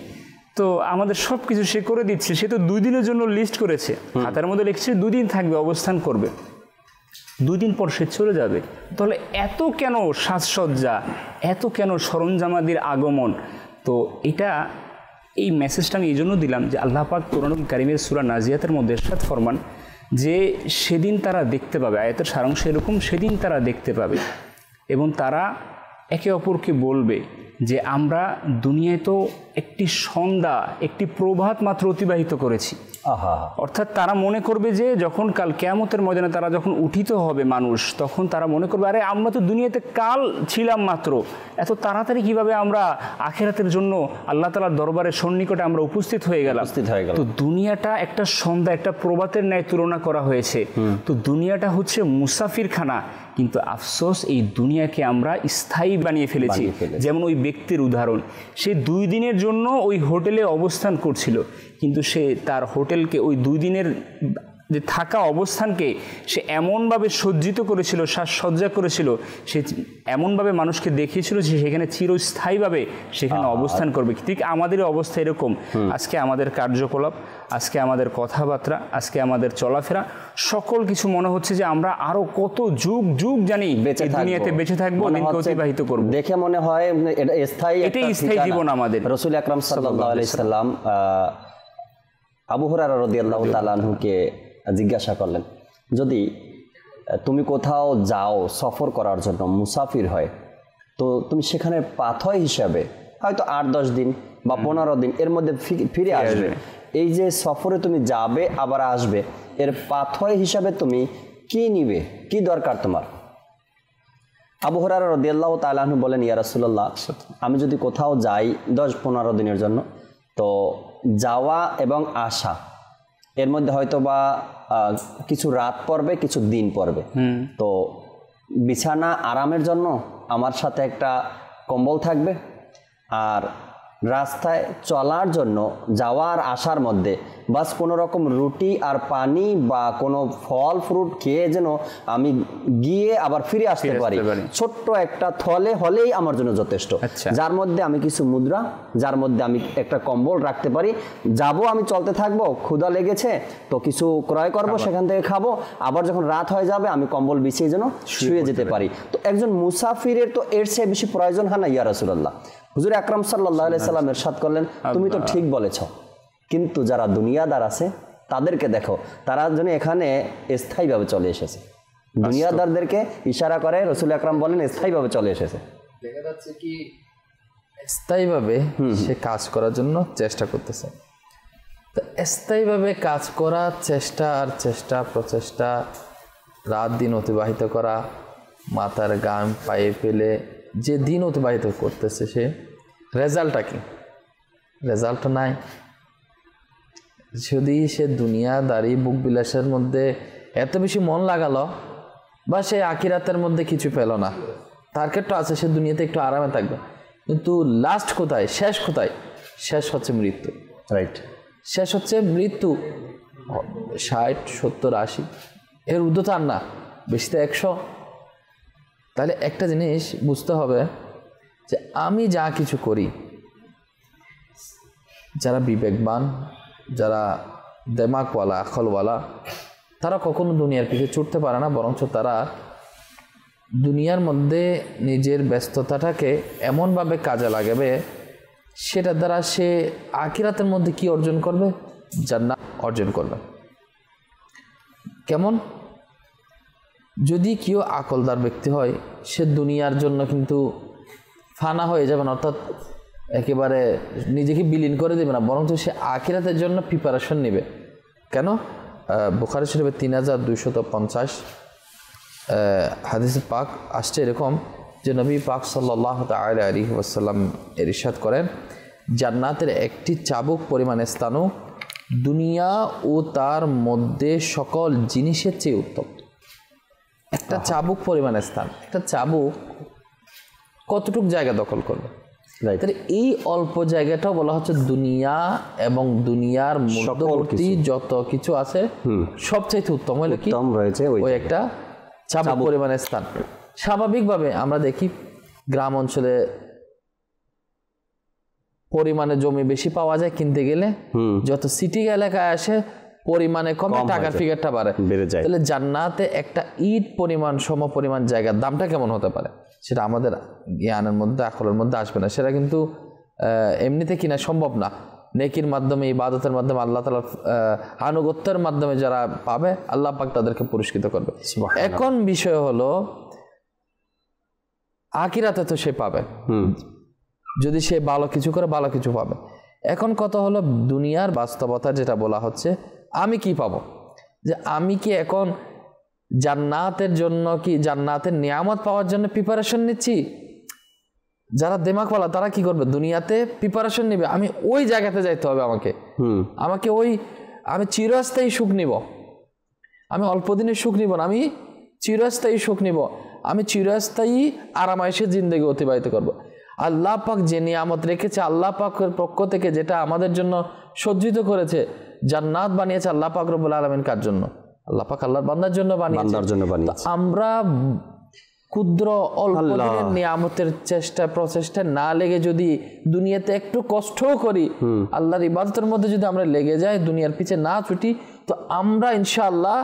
তো আমাদের সব কিছু সে করে দিচ্ছে। সে তো 2 দিনের জন্য লিস্ট করেছে, হাতের মধ্যে লিখছে 2 দিন থাকবে, অবস্থান করবে, 2 দিন পর সে চলে যাবে। তাহলে এত কেন সাজসজ্জা, এত কেন সরঞ্জামাদির আগমন? তো এই মেসেজটা আমি এই জন্য দিলাম যে আল্লাহ পাক কোরআনুল কারীমের সূরা নাজিয়াতের মধ্যে ইরশাদ ফরমান যে সেদিন তারা দেখতে পাবে, আয়াতের সারাংশ এরকম, সেদিন তারা দেখতে পাবে এবং তারা একে অপরকে বলবে যে আমরা দুনিয়ায় তো একটি সন্ধ্যা, একটি প্রভাত মাত্র অতিবাহিত করেছি। অর্থাৎ তারা মনে করবে যে যখন কাল কিয়ামতের ময়দানে তারা যখন উঠিত হবে মানুষ, তখন তারা মনে করবে আরে আমরা তো দুনিয়াতে কাল ছিলাম মাত্র, এত তাড়াতাড়ি কিভাবে আমরা আখিরাতের জন্য আল্লাহ তাআলার দরবারে সন্নিকটে আমরা উপস্থিত হয়ে গেলাম। তো দুনিয়াটা একটা সন্ধ্যা, একটা প্রভাতের ন্যায় তুলনা করা হয়েছে। তো দুনিয়াটা হচ্ছে মুসাফিরখানা, কিন্তু আফসোস এই দুনিয়াকে আমরা স্থায়ী বানিয়ে ফেলেছি। যেমন ওই ব্যক্তির উদাহরণ, সে 2 দিনের জন্য ওই হোটেলে অবস্থান করছিল, কিন্তু সে তার হোটেলকে ওই 2 দিনের যে থাকা অবস্থানকে সে এমনভাবে সজ্জিত করেছিল, সাজসজ্জা করেছিল, সে এমনভাবে মানুষকে দেখিয়েছিল যে সেখানে চিরস্থায়ীভাবে সেখানে অবস্থান করবে। ঠিক আমাদের অবস্থা এরকম। আজকে আমাদের কার্যকলাপ, আজকে আমাদের কথাবার্তা, আজকে আমাদের চলাফেরা, সকল কিছু মনে হচ্ছে যে আমরা আরো কত যুগ যুগ জানি দুনিয়াতে বেঁচে থাকবো, দিনকে অতিবাহিত করব। দেখে মনে হয় এটাই স্থায়ী জীবন আমাদের। রাসূল আকরাম সাল্লাল্লাহু আলাইহি সাল্লাম আবু হুরায়রা রাদিয়াল্লাহু তাআলা আনহুকে জিজ্ঞাসা করলেন, যদি তুমি কোথাও যাও সফর করার জন্য, মুসাফির হয়, তো তুমি সেখানে পাথয় হিসাবে হয়তো 8-10 দিন বা 15 দিন এর মধ্যে ফিরে আসবে, এই যে সফরে তুমি যাবে আবার আসবে, এর পাথয় হিসাবে তুমি কি নিবে, কি দরকার তোমার? আবু হুরায়রা রাদিয়াল্লাহু তাআলা আনহু বলেন, ইয়া রাসূলুল্লাহ, আমি যদি কোথাও যাই 10-15 দিনের জন্য, তো যাওয়া এবং আসা এর মধ্যে হয়তো বা কিছু রাত পড়বে, কিছু দিন পড়বে, তো বিছানা আরামের জন্য আমার সাথে একটা কম্বল থাকবে, আর রাস্তায় চলার জন্য যাওয়ার আসার মধ্যে বাস কোনো রকম রুটি আর পানি বা কোনো ফল ফ্রুট খেয়ে যেন আমি গিয়ে আবার ফিরে আসতে পারি, ছোট্ট একটা থলে হলেই আমার জন্য যথেষ্ট, যার মধ্যে আমি কিছু মুদ্রা, যার মধ্যে আমি একটা কম্বল রাখতে পারি, যাব আমি চলতে থাকবো, ক্ষুধা লেগেছে তো কিছু ক্রয় করব, সেখান থেকে খাবো, আবার যখন রাত হয়ে যাবে আমি কম্বল বিছিয়ে যেন শুয়ে যেতে পারি। তো একজন মুসাফিরের তো এর চেয়ে বেশি প্রয়োজন হয় না ইয়া রাসূলুল্লাহ। হুজুর আকরাম সাল্লাল্লাহু আলাইহি সাল্লাম ইরশাদ করলেন, তুমি তো ঠিক বলেছ, কিন্তু যারা দুনিয়াদার আছে তাদেরকে দেখো, তারা যেন এখানে স্থায়ীভাবে চলে এসেছে। দুনিয়াদারদেরকে ইশারা করে রাসূল আকরাম বলেন স্থায়ীভাবে চলে এসেছে। দেখা যাচ্ছে কি স্থায়ীভাবে সে কাজ করার জন্য চেষ্টা করতেছে। তো স্থায়ীভাবে কাজ করার চেষ্টা প্রচেষ্টা, রাত দিন অতিবাহিত করা, মাথার গাম পায়ে ফেলে যে দিন অতিবাহিত করতেছে, সে রেজাল্টটা কি? রেজাল্ট নাই। যদি সে দুনিয়াদারি বুক বিলাসের মধ্যে এত বেশি মন লাগালো বা সে আখিরাতের মধ্যে কিছু পেল না, তার ক্ষেত্রে আছে সে দুনিয়াতে একটু আরামে থাকবে, কিন্তু লাস্ট কোথায়, শেষ কোথায়? শেষ হচ্ছে মৃত্যু। রাইট, শেষ হচ্ছে মৃত্যু। 60, 70, 80 এর ঊর্ধ্ব তো আর না, বেশিতে 100। তাহলে একটা জিনিস বুঝতে হবে যে আমি যা কিছু করি, যারা বিবেকবান, যারা দেমাকওয়ালা, আকলওয়ালা, তারা কখনো দুনিয়ার পিছনে ছুটতে পারে না, বরঞ্চ তারা দুনিয়ার মধ্যে নিজের ব্যস্ততাটাকে এমনভাবে কাজে লাগাবে সেটার দ্বারা সে আখিরাতের মধ্যে কি অর্জন করবে? জান্নাত অর্জন করবে। কেমন? যদি কেউ আকলদার ব্যক্তি হয়, সে দুনিয়ার জন্য কিন্তু ফানা হয়ে যাবে না, অর্থাৎ একেবারে নিজেকে বিলীন করে দেবে না, বরঞ্চ সে আখিরাতের জন্য প্রিপারেশন নেবে। কেন? বুখারী শরীফে 3250 হাদিসে পাক আসছে এরকম যে নবী পাক সাল্লাল্লাহু তাআলা আলাইহি ওয়াসাল্লাম ইরশাদ করেন, জান্নাতের একটি চাবুক পরিমাণ স্থানও দুনিয়া ও তার মধ্যে সকল জিনিসের চেয়ে উত্তম। একটা চাবুক পরিমাণ স্থান, একটা চাবুক কতটুক জায়গা দখল করবে? তাহলে এই অল্প জায়গাটাও বলা হচ্ছে দুনিয়া এবং দুনিয়ার মধ্যবর্তী যত কিছু আছে সবচাইতে উত্তম হলো কি রয়েছে ওই একটা চাবুক পরিমাণের স্থান। স্বাভাবিকভাবে আমরা দেখি গ্রাম অঞ্চলে পরিমাণে জমি বেশি পাওয়া যায় কিনতে গেলে, যত সিটি এলাকায় আসে পরিমাণে কমে টাকার ফিগারটা বেড়ে যায়। তাহলে জান্নাতে একটা ইট পরিমাণ সম পরিমাণ জায়গার দামটা কেমন হতে পারে সেটা আমাদের জ্ঞানের মধ্যে আকলের মধ্যে আসবে না। সেটা কিন্তু এমনিতে কিনা সম্ভব না। নেকির মাধ্যমে, ইবাদতের মাধ্যমে, আল্লাহ তাআলার আনুগত্যের মাধ্যমে যারা পাবে আল্লাহ পাক তাদেরকে পুরস্কৃত করবে। এখন বিষয় হলো আখিরাতে তো সে পাবে, যদি সে ভালো কিছু করে ভালো কিছু পাবে। এখন কথা হলো দুনিয়ার বাস্তবতা যেটা বলা হচ্ছে, আমি কি পাবো? যে আমি কি এখন জান্নাতের জন্য কি জান্নাতের নিয়ামত পাওয়ার জন্য প্রিপারেশন নিচ্ছি? যারা দিমাগওয়ালা তারা কি করবে, দুনিয়াতে প্রিপারেশন নেবে, আমি ওই জায়গাতে যাইতে হবে, আমাকে আমি চিরস্থায়ী সুখ নিব, আমি অল্প দিনের সুখ নিব না, আমি চিরস্থায়ী সুখ নিব, আমি চিরস্থায়ী আরামায়েশের জিন্দেগি অতিবাহিত করব। আল্লাহ পাক যে নিয়ামত রেখেছে, আল্লাহ পাকের পক্ষ থেকে যেটা আমাদের জন্য সজ্জিত করেছে, জান্নাত বানিয়েছে আল্লাহ পাক রব্বুল আলামিন কার জন্য? আল্লাহ পাক আল্লাহর বান্দার জন্য বানিয়েছে। আমরা ক্ষুদ্র অল্প দিনের নিয়ামতের প্রচেষ্টা না লেগে যদি দুনিয়াতে একটু কষ্টও করি, আল্লাহর ইবাদতের মধ্যে যদি আমরা লেগে যাই, দুনিয়ার পিছে না ছুটি, তো আমরা ইনশাআল্লাহ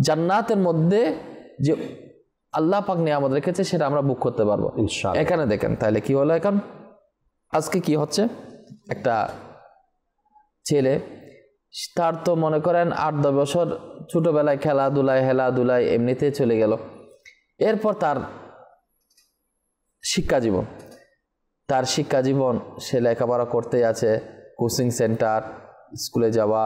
জান্নাতের মধ্যে যে আল্লাহ পাক নিয়ামত রেখেছে সেটা আমরা ভোগ করতে পারবো ইনশাআল্লাহ। এখানে দেখেন তাহলে কি হলো, এখন আজকে কি হচ্ছে, একটা ছেলে তার তো মনে করেন 8-10 বছর ছোটবেলায় খেলাধুলায় এমনিতে চলে গেল। এরপর তার শিক্ষা জীবন সে লেখাপড়া করতেই আছে, কোচিং সেন্টার, স্কুলে যাওয়া,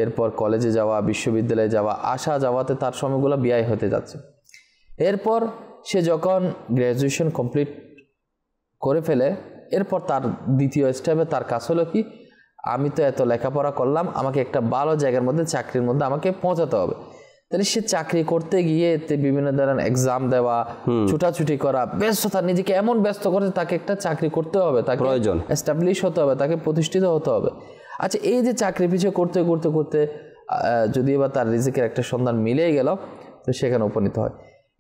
এরপর কলেজে যাওয়া, বিশ্ববিদ্যালয়ে যাওয়া, আসা যাওয়াতে তার সময়গুলো ব্যয় হতে যাচ্ছে। এরপর সে যখন গ্র্যাজুয়েশন কমপ্লিট করে ফেলে, এরপর তার দ্বিতীয় স্টেপে তার কাজ হলো কি, আমি তো এত লেখাপড়া করলাম, আমাকে একটা ভালো জায়গার মধ্যে চাকরির মধ্যে আমাকে পৌঁছাতে হবে। তাহলে সে চাকরি করতে গিয়ে বিভিন্ন ধরনের এক্সাম দেওয়া, ছুটাছুটি করা, ব্যস্ততা, নিজেকে এমন ব্যস্ত করে তাকে একটা চাকরি করতে হবে, তাকে প্রয়োজন এস্টাবলিশ হতে হবে, তাকে প্রতিষ্ঠিত হতে হবে। আচ্ছা, এই যে চাকরি পিছিয়ে করতে করতে করতে যদি এবার তার রিজিকের একটা সন্ধান মিলেই গেল, তো সেখানে উপনীত হয়।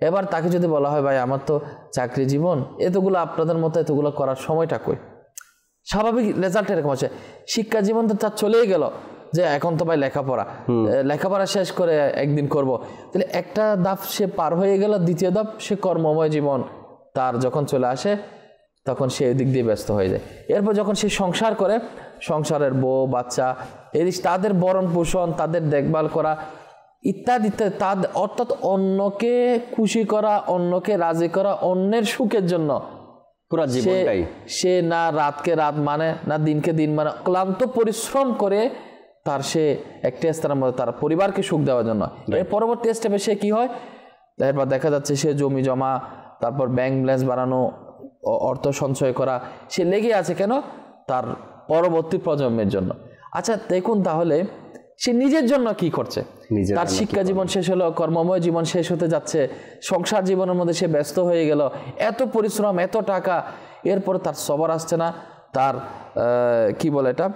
এবার তাকে যদি বলা হয়, ভাই আমার তো চাকরি জীবন, এতগুলো আপনাদের মতো এতগুলো করার সময়টা কই? স্বাভাবিক রেজাল্ট এরকম আছে। শিক্ষা জীবন তো তার চলেই গেল, যে এখন তো ভাই লেখাপড়া শেষ করে একদিন করব। তাহলে একটা ধাপ সে পার হয়ে গেল, দ্বিতীয় ধাপ সে কর্মময় জীবন তার যখন চলে আসে, তখন সে ওই দিক দিয়ে ব্যস্ত হয়ে যায়। এরপর যখন সে সংসার করে, সংসারের বউ বাচ্চা, তাদের ভরণ পোষণ, তাদের দেখভাল করা ইত্যাদি ইত্যাদি, অর্থাৎ অন্যকে খুশি করা, অন্যকে রাজি করা, অন্যের সুখের জন্য পুরো জীবনটাই সে না রাতকে রাত মানে, না দিনকে দিন মানে, ক্লান্ত পরিশ্রম করে তার সে একটি স্থানের মধ্যে তার পরিবারকে সুখ দেওয়ার জন্য। এর পরবর্তী স্টেপে সে কি হয়, এরপর দেখা যাচ্ছে সে জমি জমা, তারপর ব্যাংক ব্যালেন্স বানানো, অর্থ সঞ্চয় করা, সে লেগে আছে কেন? তার পরবর্তী প্রজন্মের জন্য। আচ্ছা দেখুন, তাহলে সে নিজের জন্য কি করছে? তার শিক্ষা জীবন শেষ হলো, কর্মময় জীবন শেষ হতে যাচ্ছে, সংসার জীবনের মধ্যে সে ব্যস্ত হয়ে গেল, এত পরিশ্রম, এত টাকা, এরপর তার সবর আসছে না, তার কি বলে এটা,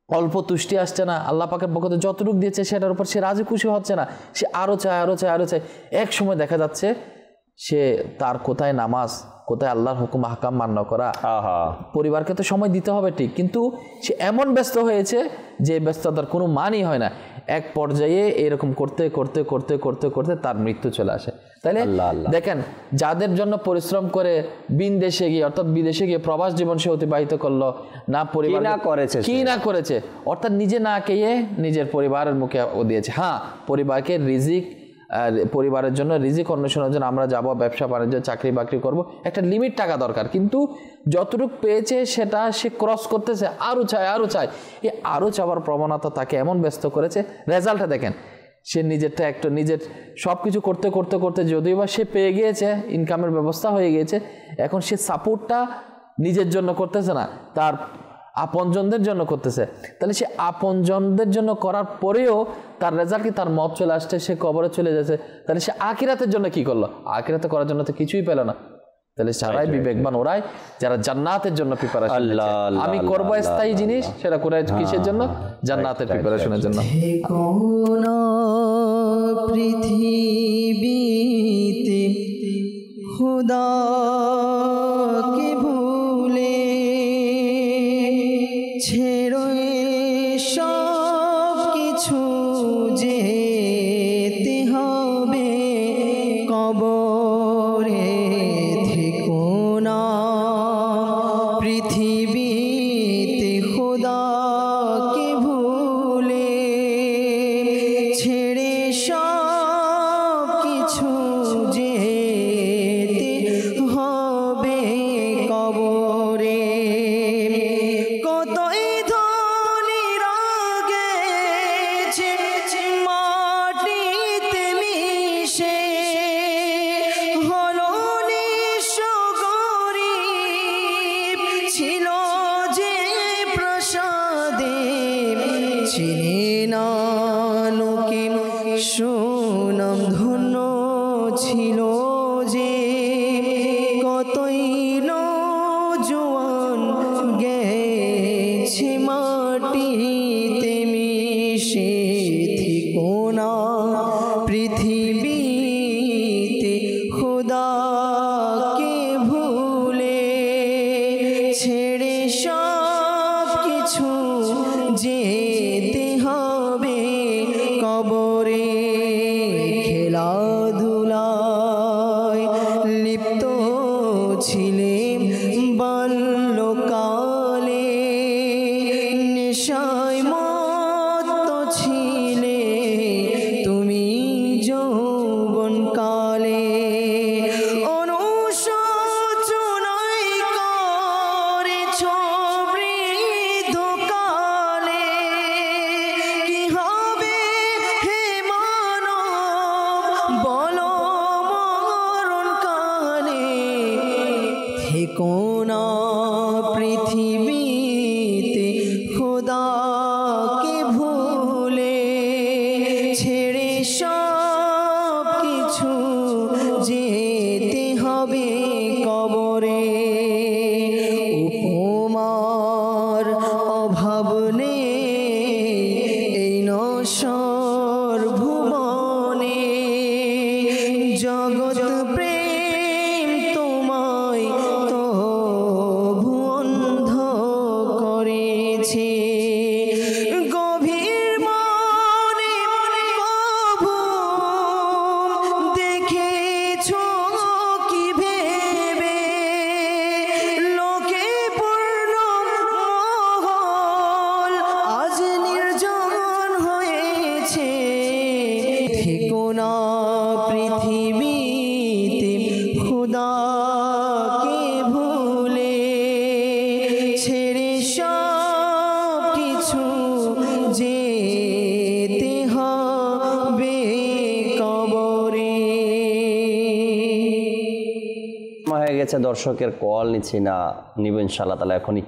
অল্প তুষ্টি আসছে না, আল্লাহ পাকের পক্ষ থেকে যতটুকু দিয়েছে সেটার উপর সে রাজি খুশি হচ্ছে না, সে আরো চায়। এক সময় দেখা যাচ্ছে সে তার কোথায় নামাজ, কোথায় আল্লাহর হুকুম হাকাম মান্য করা, পরিবারকে তো সময় দিতে হবে ঠিক, কিন্তু সে এমন ব্যস্ত হয়েছে যে ব্যস্ততার কোনো মানই হয় না। এক পর্যায়ে এরকম করতে করতে করতে করতে করতে তার মৃত্যু চলে আসে। তাহলে দেখেন, যাদের জন্য পরিশ্রম করে বিদেশে গিয়ে, অর্থাৎ বিদেশে গিয়ে প্রবাস জীবন সে অতিবাহিত করলো, না পরিবার কি না করেছে, অর্থাৎ নিজে না খেয়ে নিজের পরিবারের মুখে দিয়েছে। হ্যাঁ, পরিবারকে রিজিক, পরিবারের জন্য রিজিক অন্বেষণের জন্য আমরা যাব, ব্যবসা বাণিজ্য, চাকরি বাকরি করব, একটা লিমিট টাকা দরকার, কিন্তু যতটুকু পেয়েছে সেটা সে ক্রস করতেছে, আরও চায়। এই আরও চাওয়ার প্রবণতা তাকে এমন ব্যস্ত করেছে, রেজাল্টটা দেখেন, সে নিজের সব কিছু করতে করতে করতে যদিও বা সে পেয়ে গিয়েছে, ইনকামের ব্যবস্থা হয়ে গিয়েছে, এখন সে সাপোর্টটা নিজের জন্য করতেছে না, তার আপনজনদের জন্য করতেছে। তাহলে সে আপনজনদের জন্য করার পরেও তার রেজাল্ট কি, তার মত চলে আসছে, সে কবরে চলে যাচ্ছে। তাহলে সে আখিরাতের জন্য কি করলো? আখিরাতে করার জন্য তো কিছুই পেল না। তাহলে সারাই বিবেকবান ওরাই যারা জান্নাতের জন্য প্রিপারেশন আল্লাহ, আল্লাহ, আমি করব আল্লাহ, স্থায়ী আল্লাহ, জিনিস, সেটা করে কিসের জন্য? জান্নাতের প্রিপারেশনের জন্য। কোন পৃথিবীতে খুদাকে ভুলে ছেড়ে সব কিছু যেতে হবে কবরে, থেকো না পৃথিবীতে খুদাকে ভুলে ছেড়ে সব কিছু যেতে হবে কবরে। কতই ধনী গেছে মাটিতে মিশে, হলো নিঃস্ব গরীব ছিল যে প্রসাদে, চিনে না লোকে সুনাম ধন্য ছিল যে, কতই নওজোয়ান গেছে মাটিতে মিশে, থেকো না পৃথিবীতে খুদাকে ভুলে ছেড়ে সব কিছু যেতে হবে কবরে। খেলাধুলায় লিপ্ত ছিলে বাল্যকালে, নেশায় মত্ত ছিলে তুমি যৌবনকালে, অনুশোচনায় করেছ বৃদ্ধকালে, কি হবে হে মানব বলো মরণকালে, থেকো না পৃথিবীতে খোদাকে ভুলে ছেড়ে সব কিছু যেতে হবে কবরে। উপমার অভাব নেই এই নশ্বর ভুবনে, জগৎ প্রেম তোমায় তবু অন্ধ করেছে, গভীর মনে কভু দেখেছ কি ভেবে, লোকে পূর্ণ মহল আজ নির্জন হয়েছে, থেকো না পৃথিবীতে খুদাকে ভুলে ছেড়ে সব কিছু যেতে হবে কবরে। হয়ে গেছে, দর্শকের কল নিচ্ছি না, নিব ইনশাআল্লাহ তাআলা এখনই।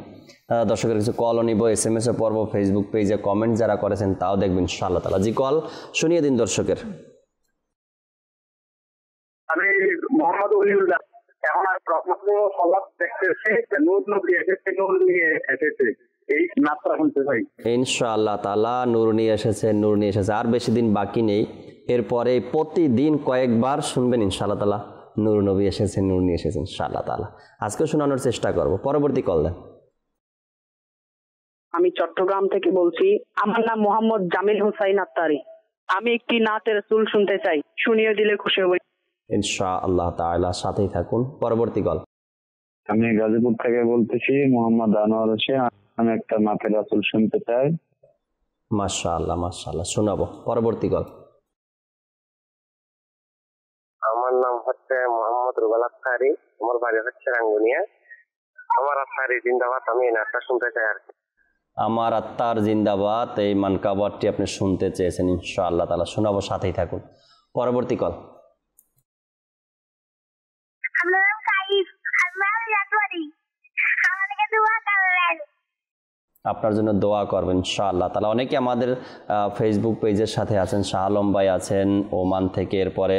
দর্শকের কিছু কলও নিব, SMS এ পড়ব, ফেসবুক পেজে কমেন্ট যারা করেছেন তাও দেখবেন ইনশাআল্লাহ তাআলা। জি, কল শুনিয়ে দিন দর্শকের। আমি মোহাম্মদ অলিউল্লাহ। এখন আর প্রশ্ন সবাব দেখতেছে, নূর নবী এসেছে, নূর নিয়ে এসেছে, এই নামটা শুনতে চাই। ইনশাআল্লাহ তাআলা নূর নিয়ে এসেছে, নূর নিয়ে এসেছে, আর বেশি দিন বাকি নেই। এরপরে প্রতিদিন কয়েকবার শুনবেন ইনশাআল্লাহ তাআলা, নূর নবী এসেছে, নূর নিয়ে এসেছেন ইনশাআল্লাহ তাআলা। আজকে শোনানোর চেষ্টা করব। পরবর্তী কল দেন। আমি চট্টগ্রাম থেকে বলছি। আমার নাম মোহাম্মদ জামিল হুসাইন আত্তারি। আমি একটি নাতের সুল শুনতে চাই, শুনিয়ে দিলে খুশি হব ইনশাআল্লাহ তাআলা। সাথেই থাকুন। পরবর্তী কল। আমি গাজীপুর থেকে বলতেছি, মোহাম্মদ আনোয়ার হোসেন। আমি একটা নাতের রাসূল শুনতে চাই। মাশাআল্লাহ মাশাআল্লাহ, শোনাবো। পরবর্তী কল। আমার নাম হচ্ছে মোহাম্মদ রুবেল আত্তারি, আমার বাড়ি হচ্ছে রাঙ্গুনিয়া। আমার আত্তারি জিন্দাবাদ, আমি এই নাটটা শুনতে চাই আর কি। আমার আত্মার জিন্দাবাদ, এই মানকাবারটি আপনি শুনতে চেয়েছেন, ইনশাআল্লাহ তাআলা শোনাবো। সাথেই থাকুন। পরবর্তী কল। আপনার জন্য দোয়া করবেন ইনশাআল্লাহ তাআলা। অনেকে আমাদের ফেসবুক পেজের সাথে আছেন, শাহ আলম ভাই আছেন ওমান থেকে, এরপরে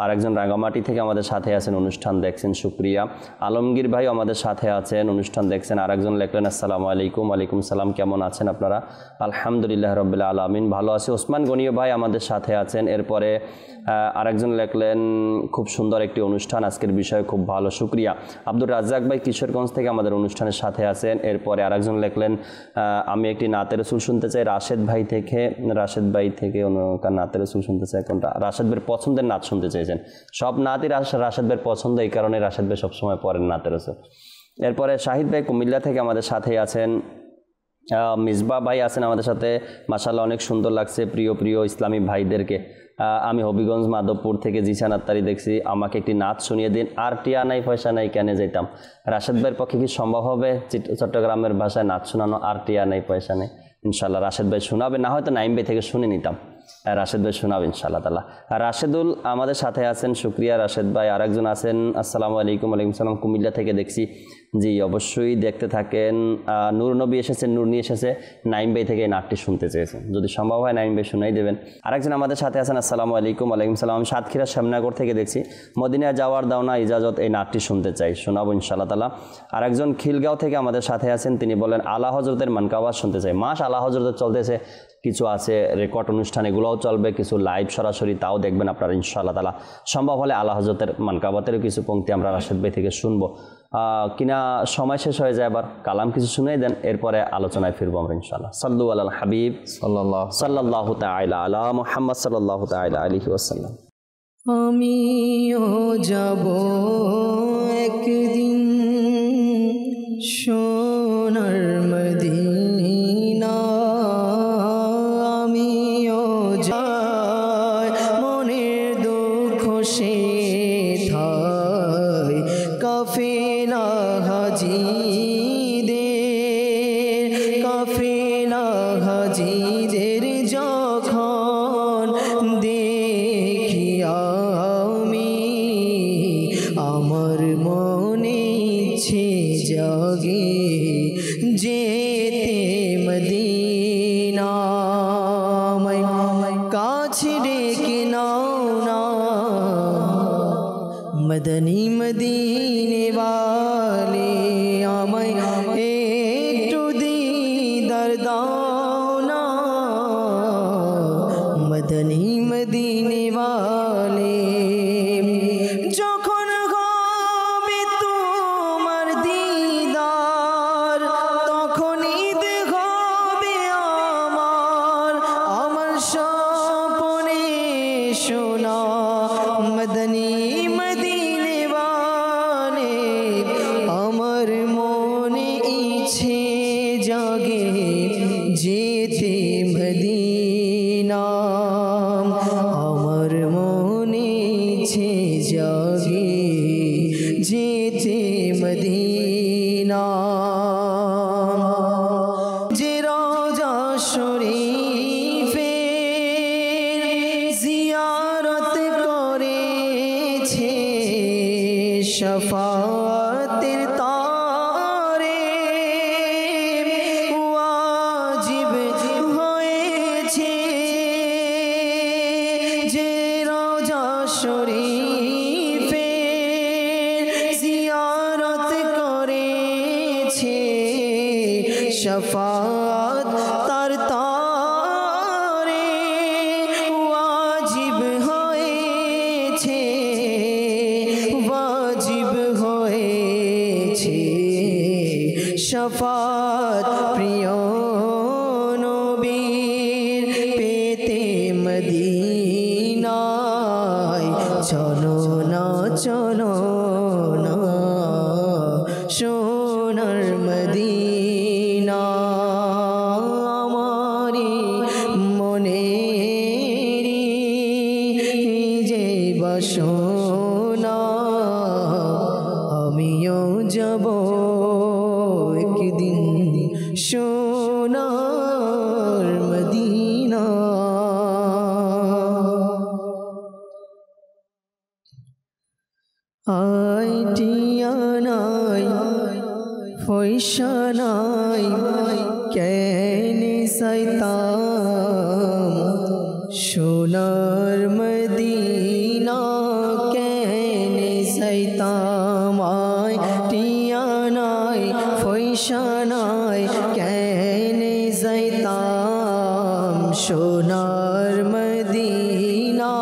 আরেকজন রাঙ্গামাটি থেকে আমাদের সাথে আছেন, অনুষ্ঠান দেখছেন, শুকরিয়া। আলমগীর ভাই আমাদের সাথে আছেন, অনুষ্ঠান দেখছেন। আরেকজন লেখলেন আসসালামু আলাইকুম। ওয়ালাইকুম সালাম, কেমন আছেন আপনারা? আলহামদুলিল্লাহ রাব্বিল আলামিন, ভালো আছি। ওসমান গনিয় ভাই আমাদের সাথে আছেন। এরপরে আরেকজন লেখলেন খুব সুন্দর একটি অনুষ্ঠান, আজকের বিষয় খুব ভালো, শুকরিয়া। আব্দুর রাজ্জাক ভাই কিশোরগঞ্জ থেকে আমাদের অনুষ্ঠানের সাথে আছেন। এরপরে আরেকজন লেখলেন আমি একটি নাতে রসুল শুনতে চাই, রাশেদ ভাই থেকে নাতে রসুল শুনতে চাই। কোনটা? রাশেদ ভাইয়ের পছন্দের নাচ শুনতে চাইছেন। সব নাতই রাশেদ ভাইয়ের পছন্দ, এই কারণে রাশেদ ভাই সবসময় পড়েন নাতে রসুল। এরপরে শাহিদ ভাই কুমিল্লা থেকে আমাদের সাথে আছেন। মিসবা ভাই আছেন আমাদের সাথে, মাশাআল্লাহ অনেক সুন্দর লাগছে প্রিয় ইসলামী ভাইদেরকে। আমি হবিগঞ্জ মাধবপুর থেকে জিসান আত্তারি দেখছি, আমাকে একটি নাচ শুনিয়ে দিন, আর টিয়া নাই পয়সা নাই কেন যেতাম। রাশেদ ভাইয়ের পক্ষে কি সম্ভব হবে চট্টগ্রামের ভাষায় নাচ শোনানো, আর টিয়া নাই পয়সা নেই? ইনশাআল্লাহ রাশেদ ভাই শোনাবে, না হয়তো নাইম ভাই থেকে শুনে নিতাম। রাশেদ ভাই শোনাবে ইনশাআল্লাহ তাআলা। রাশেদুল আমাদের সাথে আছেন, শুকরিয়া রাশেদ ভাই। আরেকজন আছেন আসসালামু আলাইকুম। ওয়ালাইকুম সালাম, কুমিল্লা থেকে দেখছি। জি অবশ্যই দেখতে থাকেন। নূর নবী এসেছেন, নূরনি এসেছে, নাইম ভাই থেকে এই নাটটি শুনতে চেয়েছেন, যদি সম্ভব হয় নাইম ভাই শোনাই দেবেন। আরেকজন আমাদের সাথে আছেন আসসালামু আলাইকুম। ওয়ালাইকুম সালাম, সাতক্ষীরা শ্যামনগর থেকে দেখছি, মদিনা যাওয়ার দাওনা ইজাজত এই নাটটি শুনতে চাই, শোনাবো ইনশাআল্লাহ তাআলা। আরেকজন খিলগাঁও থেকে আমাদের সাথে আছেন, তিনি বলেন আলা হযরতের মানকাবাত শুনতে চাই। মাস আলা হযরতের চলতেছে, কিছু আছে রেকর্ড অনুষ্ঠান, এগুলোও চলবে, কিছু লাইভ সরাসরি তাও দেখবেন আপনারা ইনশাআল্লাহ তাআলা। সম্ভব হলে আলা হযরতের মানকাবাতেরও কিছু পংক্তি আমরা রাশেদ ভাই থেকে শুনবো। কিনা সময় শেষ হয়ে যায়, আবার কালাম কিছু শুনেই দেন, এরপরে আলোচনায় ফিরবো আমরা ইনশাআল্লাহ। সাল্লু আলাল হাবিব সাল্লাল্লাহু তাআলা আলা মুহাম্মদ সাল্লাল্লাহু তাআলা আলাইহি ওয়াসাল্লাম। আমিও যাব একদিন সোনার মদিনা, আমিও যাই মনের দুঃখ সে থাই, কাফেলা হাজিদের যখন দেখি আমি, আমার মনে ইচ্ছে জাগে যেতে মদিনা। কাছে ডেকে নাও না মদনী মদিনে वाले, আমায় একটু দিদার দাও না মদনী মদিনে वाले। যখন হবে তোমার দিদার, তখন ঈদ হবে আমার স্বপ্নে শোনা মদনী মদিনে वाले। আমার মনে ইচ্ছে জাগে যেতে মদিনা, আমার মনে ইচ্ছে জাগে যেতে মদিনা। যে রওজা শরীফের জিয়ারত করেছে, শফাতের তারে ওয়াজিব হয়েছে। যে রওজা শরীফের জিয়ারত করেছে, শফাত তার তারে ওয়াজিব হয়েছে, ওয়াজিব হয়েছে। শফাত প্রিয় নবীর পেতে মদিনায় চলো না সোনার মদিনা। আমারি মনেরি যে বাসনা, আমিও যাব একদিন সোনার মদিনা। আইটিয়া নাই পয়সা নাই কেনে সাইতাম সোনার মদিনা কেনে সাইতাম আয় টিয়া নাই পয়সা নাই কেনে যাইতাম সোনার মদিনা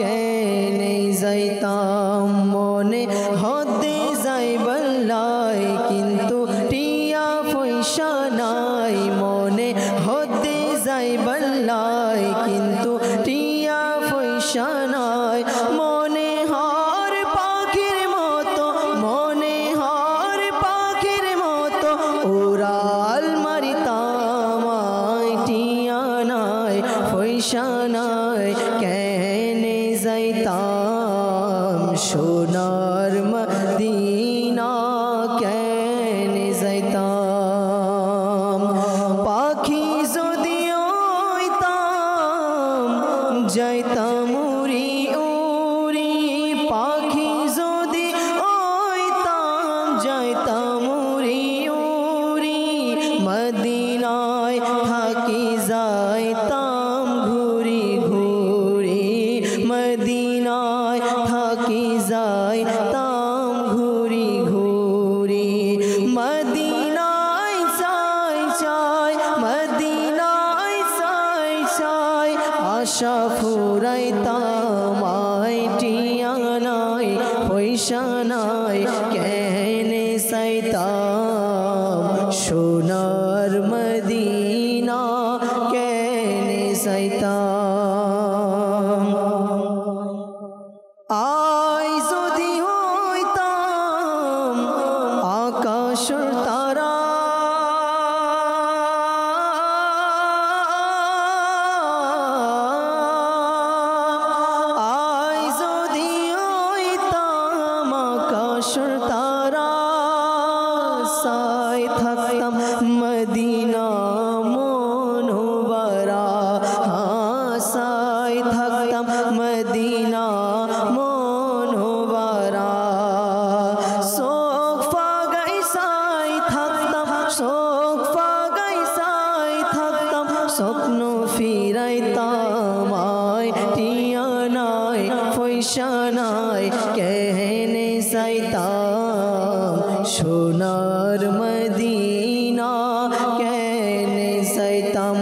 কেনে যাইতাম মনে হতে যাইবার লাই কিন্তু টিয়া পয়সা নাই মনে হতে যাইবার লাই কিন্তু টিয়া পয়সা নাই মনে হর পাখির মতো মনে হর পাখির মতো উড়াল মারিতাম আয় টিয়া নাই পয়সা নাই কেনে যাইতাম সোনার মদিনা কেনে যাইতাম পাখি যদি হইতাম যাইতাম উড়ি উড়ি পাখি যদি হইতাম যাইতাম উড়ি উড়ি মদিনায় থাকি যাইতাম ঘুরি ঘুরি মদিনায় থাকি যাইতাম ঘুরি ঘুরি মদিনায় চাই চাই মদিনায় চাই চাই আশা ফুরাইতাম আয় টিয়া নাই পয়সা নাই কেনে সাইতাম সোনার মদিনা কেনে সাইতাম আই যদি হইতাম আকাশের তারা আই যদি হইতাম আকাশের তারা সাই থাকতাম মদিনা মনোবরা সাই থাকতাম মদিনা মনোবরা সোফা গাই সাই থাকতাম সোফা গাই সাই থাকতাম স্বপ্ন ফিরাইতাম আয় টিয়া নাই পয়সা নাই কেনে সাইতাম সোনার মদিনা কেনে সাইতাম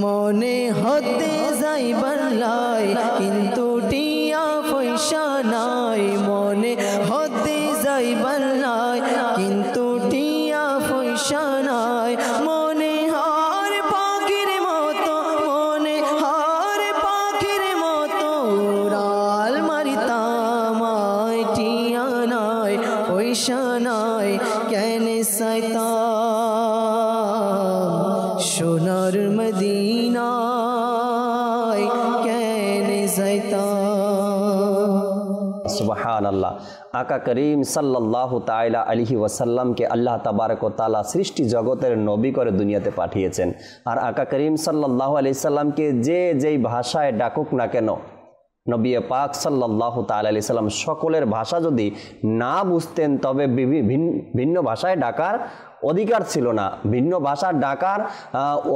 মনে হতে যাইবার লাই কিন্তু টিয়া পয়সা নাই মনে হতে যাইবার লাই কিন্তু টিয়া পয়সা নাই মনে হর পাখির মতো মনে হর পাখির মতো উড়াল মারিতাম আয় টিয়া নাই পয়সা নাই কেনে সাইতাম সোনার মদিনায় কেনে যাইতাম সুবহানাল্লাহ। আকা করিম সাল্লাল্লাহু তাআলা আলাইহি ওয়াসাল্লামকে আল্লাহ তাবারক ওয়া তাআলা সৃষ্টি জগতের নবী করে দুনিয়াতে পাঠিয়েছেন। আর আকা করিম সাল্লাল্লাহু আলাইহি সাল্লামকে যে যেই ভাষায় ডাকুক না কেন, নবী পাক সাল্লাল্লাহু তাআলা আলাইহি সাল্লাম সকলের ভাষা যদি না বুঝতেন তবে ভিন্ন ভাষায় ডাকার অধিকার ছিল না। ভিন্ন ভাষা ডাকার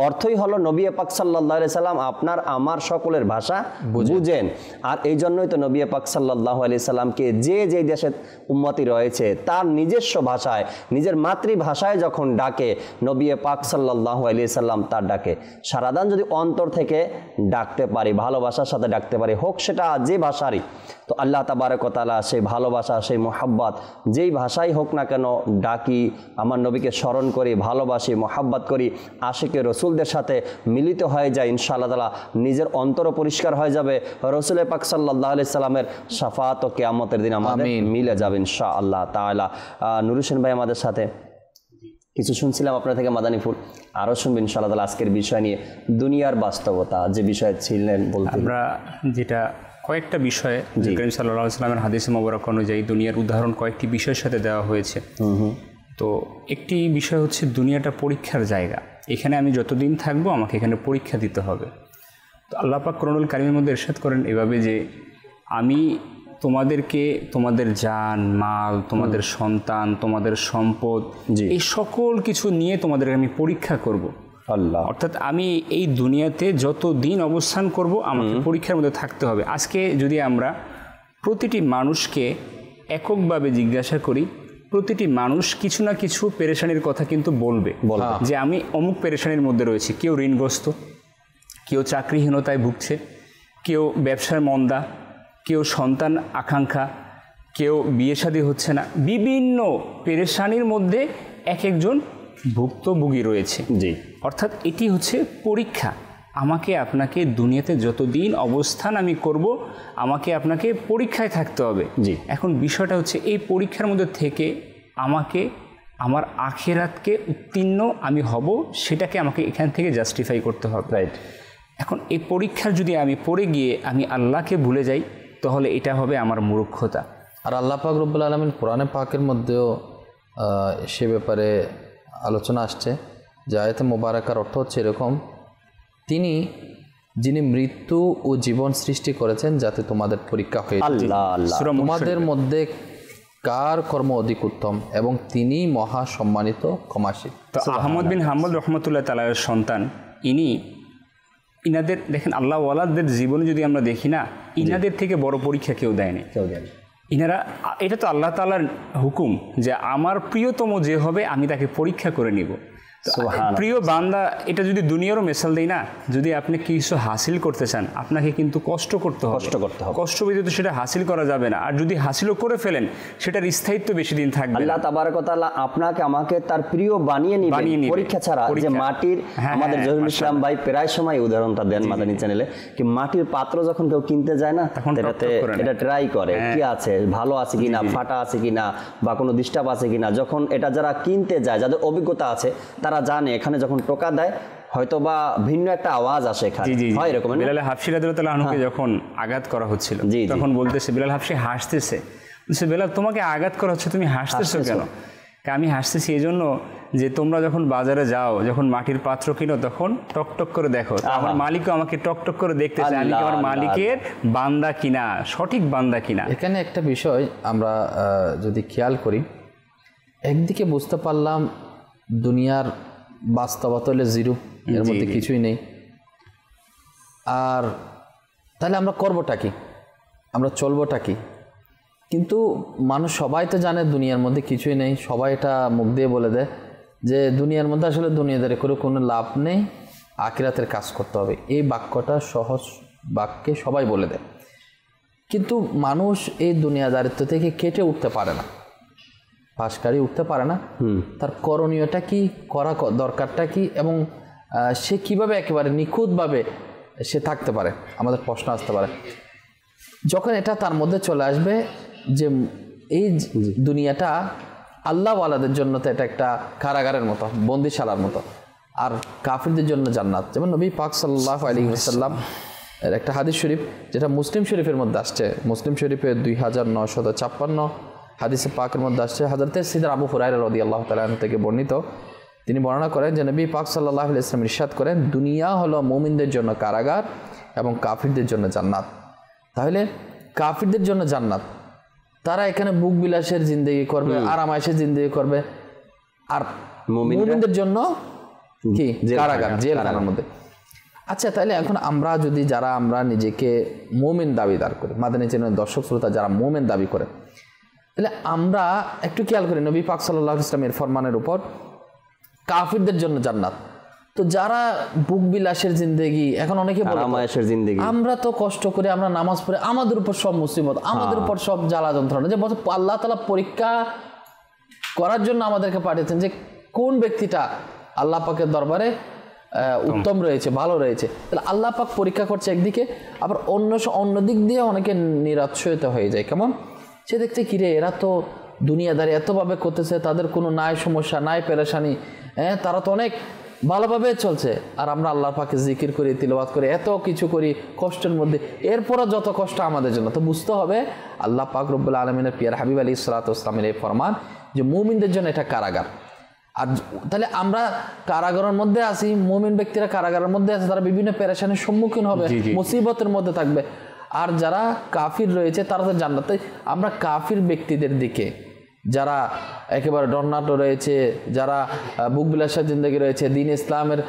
অর্থই হলো নবী পাক সাল্লাল্লাহু আলাইহি সাল্লাম আপনার আমার সকলের ভাষা বুঝেন। আর এই জন্যই তো নবী পাক সাল্লাল্লাহু আলাইহি সাল্লামকে যে যে দেশে উম্মতি রয়েছে তার নিজস্ব ভাষায় নিজের মাতৃভাষায় যখন ডাকে নবী পাক সাল্লাল্লাহু আলাইহি সাল্লাম তার ডাকে সারাদান যদি অন্তর থেকে ডাকতে পারি, ভালোবাসার সাথে ডাকতে পারি, হোক সেটা যে ভাষারই, তো আল্লাহ তাবারক ওয়া তাআলা সেই ভালোবাসা সেই মোহাব্বত যেই ভাষাই হোক না কেন ডাকি, আমার নবীকে স্মরণ করি, ভালোবাসি, মোহাব্বত করি, আশিকে রসুলদের সাথে মিলিত হয়ে যায়, ইনশাআল্লাহ তাআলা নিজের অন্তরও পরিষ্কার হয়ে যাবে, রসুল পাক সাল্লাল্লাহু আলাইহি সাল্লামের শাফাত ও কিয়ামতের দিন আমাদের মিলে যাবে ইনশাআল্লাহ তাআলা। নুর হোসেন ভাই আমাদের সাথে কিছু শুনছিলাম আপনার থেকে মাদানী ফুল, আরও শুনবেন ইনশাআল্লাহ তাআলা আজকের বিষয় নিয়ে, দুনিয়ার বাস্তবতা যে বিষয়ে ছিলেন বলতে আমরা যেটা কয়েকটা বিষয়ে করিম সাল্লাল্লাহু আলাইহি সাল্লামের হাদিস মোবারক অনুযায়ী দুনিয়ার উদাহরণ কয়েকটি বিষয়ের সাথে দেওয়া হয়েছে। তো একটি বিষয় হচ্ছে দুনিয়াটা পরীক্ষার জায়গা, এখানে আমি যতদিন থাকবো আমাকে এখানে পরীক্ষা দিতে হবে। তো আল্লাহ পাক কোরআনুল কারীমের মধ্যে ইরশাদ করেন এভাবে যে আমি তোমাদেরকে তোমাদের জান মাল, তোমাদের সন্তান, তোমাদের সম্পদ, এই সকল কিছু নিয়ে তোমাদেরকে আমি পরীক্ষা করব। আল্লাহ, অর্থাৎ আমি এই দুনিয়াতে যত দিন অবস্থান করব আমাকে পরীক্ষার মধ্যে থাকতে হবে। আজকে যদি আমরা প্রতিটি মানুষকে এককভাবে জিজ্ঞাসা করি, প্রতিটি মানুষ কিছু না কিছু পেরেশানির কথা কিন্তু বলবে যে আমি অমুক পেরেশানির মধ্যে রয়েছি। কেউ ঋণগ্রস্ত, কেউ চাকরিহীনতায় ভুগছে, কেউ ব্যবসার মন্দা, কেউ সন্তান আকাঙ্ক্ষা, কেউ বিয়ে শাদী হচ্ছে না। বিভিন্ন পেরেশানির মধ্যে এক একজন ভুক্তভোগী রয়েছে। জি, অর্থাৎ এটি হচ্ছে পরীক্ষা। আমাকে আপনাকে দুনিয়াতে যতদিন অবস্থান আমি করব আমাকে আপনাকে পরীক্ষায় থাকতে হবে। জি, এখন বিষয়টা হচ্ছে এই পরীক্ষার মধ্যে থেকে আমাকে আমার আখিরাতকে উত্তীর্ণ আমি হব, সেটাকে আমাকে এখান থেকে জাস্টিফাই করতে হবে। রাইট। এখন এই পরীক্ষার যদি আমি পড়ে গিয়ে আমি আল্লাহকে ভুলে যাই তাহলে এটা হবে আমার মূর্খতা। আর আল্লাহ পাক রব্বুল আলামিন কোরআনে পাকের মধ্যেও সে ব্যাপারে আলোচনা আসছে যে আয়াতে মোবারকার অর্থ হচ্ছে এরকম, তিনি যিনি মৃত্যু ও জীবন সৃষ্টি করেছেন যাতে তোমাদের পরীক্ষা হয়ে তোমাদের মধ্যে কার কর্ম অধিক উত্তম এবং তিনি মহা সম্মানিত ক্ষমাশীল। তো আহমদ বিন হাম্বল রহমতুল্লাহ তাআলার সন্তান ইনাদের দেখেন, আল্লাহ ওয়ালাদের জীবনে যদি আমরা দেখি না, ইনাদের থেকে বড় পরীক্ষা কেউ দেয়নি। ইনারা, এটা তো আল্লাহ তাআলার হুকুম যে আমার প্রিয়তম যে হবে আমি তাকে পরীক্ষা করে নিব। প্রিয় বান্দা, এটা যদি দুনিয়ারও মেসাল দেই না, যদি আপনি কিছু হাসিল করতে চান আপনাকে কিন্তু কষ্ট করতে হবে। কষ্ট ব্যতীত সেটা হাসিল করা যাবে না। আর যদি হাসিলও করে ফেলেন সেটার স্থায়িত্ব বেশি দিন থাকবে। আল্লাহ তাবারক ওয়া তাআলা আপনাকে আমাকে তার প্রিয় বানিয়ে নিবেন পরীক্ষা ছাড়া। যে মাটির, আমাদের জহিরুল ইসলাম ভাই প্রায় সময় উদাহরণটা দেন মাদানী চ্যানেলে, কি মাটির পাত্র যখন কেউ কিনতে যায় না, এটা ট্রাই করে কি আছে, ভালো আছে কিনা, ফাটা আছে কিনা বা কোনো ডিস্টার্ব আছে কিনা। যখন এটা যারা কিনতে যায়, যাদের অভিজ্ঞতা আছে, তারা জানে এখানে যখন টোকা দেয় হয়তো বা ভিন্ন একটা আওয়াজ আসে এখানে, হয় এরকম। বিলাল হাফসি রাদিয়াল্লাহু আনহুকে যখন আঘাত করা হচ্ছিল তখন বলতেছে, বিলাল হাফসি হাসতেছে, বলছে বিলাল তোমাকে আঘাত করা হচ্ছে, তুমি হাসতেছো কেন? আমি হাসতেছি এই জন্য যে তোমরা যখন বাজারে যাও, যখন মাটির পাত্র কিনো, তখন টকটক করে দেখো, আমার মালিকও আমাকে টকটক করে দেখতেছে আমি আমার মালিকের বান্দা কিনা, সঠিক বান্দা কিনা। এখানে একটা বিষয় আমরা যদি খেয়াল করি, একদিকে বুঝতে পারলাম দুনিয়ার বাস্তবতা হলে জিরো, এর মধ্যে কিছুই নেই। আর তাহলে আমরা করবোটা কি, আমরা চলবোটা কি? কিন্তু মানুষ সবাই তো জানে দুনিয়ার মধ্যে কিছুই নেই, সবাই এটা মুখ দিয়ে বলে দেয় যে দুনিয়ার মধ্যে আসলে দুনিয়াদারি করে কোনো লাভ নেই, আখিরাতের কাজ করতে হবে। এই বাক্যটা সহজ বাক্যে সবাই বলে দেয়, কিন্তু মানুষ এই দুনিয়াদারিত্ব থেকে কেটে উঠতে পারে না, পাশকারি উঠতে পারে না। তার করণীয়টা কি, করা দরকারটা কি, এবং সে কিভাবে একেবারে নিখুঁতভাবে সে থাকতে পারে, আমাদের প্রশ্ন আসতে পারে। যখন এটা তার মধ্যে চলে আসবে যে এই দুনিয়াটা আল্লাহওয়ালাদের জন্য তো এটা একটা কারাগারের মতো, বন্দিশালার মতো, আর কাফিরদের জন্য জান্নাত। যেমন নবী পাক সাল্লাল্লাহু আলাইহি ওয়াসাল্লাম এর একটা হাদিস শরীফ যেটা মুসলিম শরীফের মধ্যে আসছে, মুসলিম শরীফে 2956 হাদিসে পাকের মধ্যে আসছে, হযরত সিদরা আবু হুরায়রা রাদিয়াল্লাহু তাআলা আনহু থেকে বর্ণিত। তিনি বর্ণনা করেন যে নবী পাক সাল্লাল্লাহু আলাইহি ওয়াসাল্লাম ইরশাদ করেন, দুনিয়া হলো মুমিনদের জন্য কারাগার এবং কাফিরদের জন্য জান্নাত। তাহলে কাফিরদের জন্য জান্নাত, তারা এখানে বুক বিলাসের জিন্দেগি করবে, আরামায়েশের জিন্দেগি করবে, আর মুমিনদের জন্য কি কারাগার, জেলখানার মধ্যে। আচ্ছা, তাহলে এখন আমরা যদি যারা আমরা নিজেকে মুমিন দাবিদার করি, মাদানী চ্যানেলের দর্শক শ্রোতা যারা মুমিন দাবি করে, তাহলে আমরা একটু খেয়াল করি নবী পাক সাল্লাল্লাহু আলাইহি ওয়াসাল্লামের ফরমানের উপর কাফিরদের জন্য জান্নাত। তো যারা বুক বিলাসের জিন্দেগি, এখন অনেকে বলে আমরা তো কষ্ট করে আমরা নামাজ পড়ে, আমাদের উপর সব মুসিবত, আমাদের উপর সব জ্বালা যন্ত্রণা, যে আল্লাহ তাআলা পরীক্ষা করার জন্য আমাদেরকে পাঠিয়েছেন যে কোন ব্যক্তিটা আল্লাহ পাকের দরবারে উত্তম রয়েছে, ভালো রয়েছে। তাহলে আল্লাহ পাক পরীক্ষা করছে একদিকে, আবার অন্য দিক দিয়ে অনেকে নিরাশ্রয়িত হয়ে যায়। কেমন সে দেখতে কিরে, এরা তো দুনিয়াদারি এতভাবে করতেছে, তাদের কোনো নাই সমস্যা, নাই পেরেশানি, তারা তো অনেক ভালোভাবে চলছে, আর আমরা আল্লাহ পাকে জিকির করি, তিলাওয়াত করি, এত কিছু করি কষ্টের মধ্যে, এরপরও যত কষ্ট আমাদের জন্য। তো বুঝতে হবে আল্লাহ পাক রব্বুল আলামিনের পিয়ার হাবিব আলাইহিস সালাতু ওয়াস সালামের এই ফরমান যে মুমিনদের জন্য এটা কারাগার। আর তাহলে আমরা কারাগারের মধ্যে আছি, মুমিন ব্যক্তিরা কারাগারের মধ্যে আছে, তারা বিভিন্ন পেরেশানির সম্মুখীন হবে, মুসিবতের মধ্যে থাকবে। আর যারা কাফির রয়েছে তারা তো জান্নাতে। আমরা কাফির ব্যক্তিদের দিকে, যারা একেবারে ডর্নাটো রয়েছে, যারা বুক বিলাসের জিন্দগি রয়েছে, দিন ইসলামের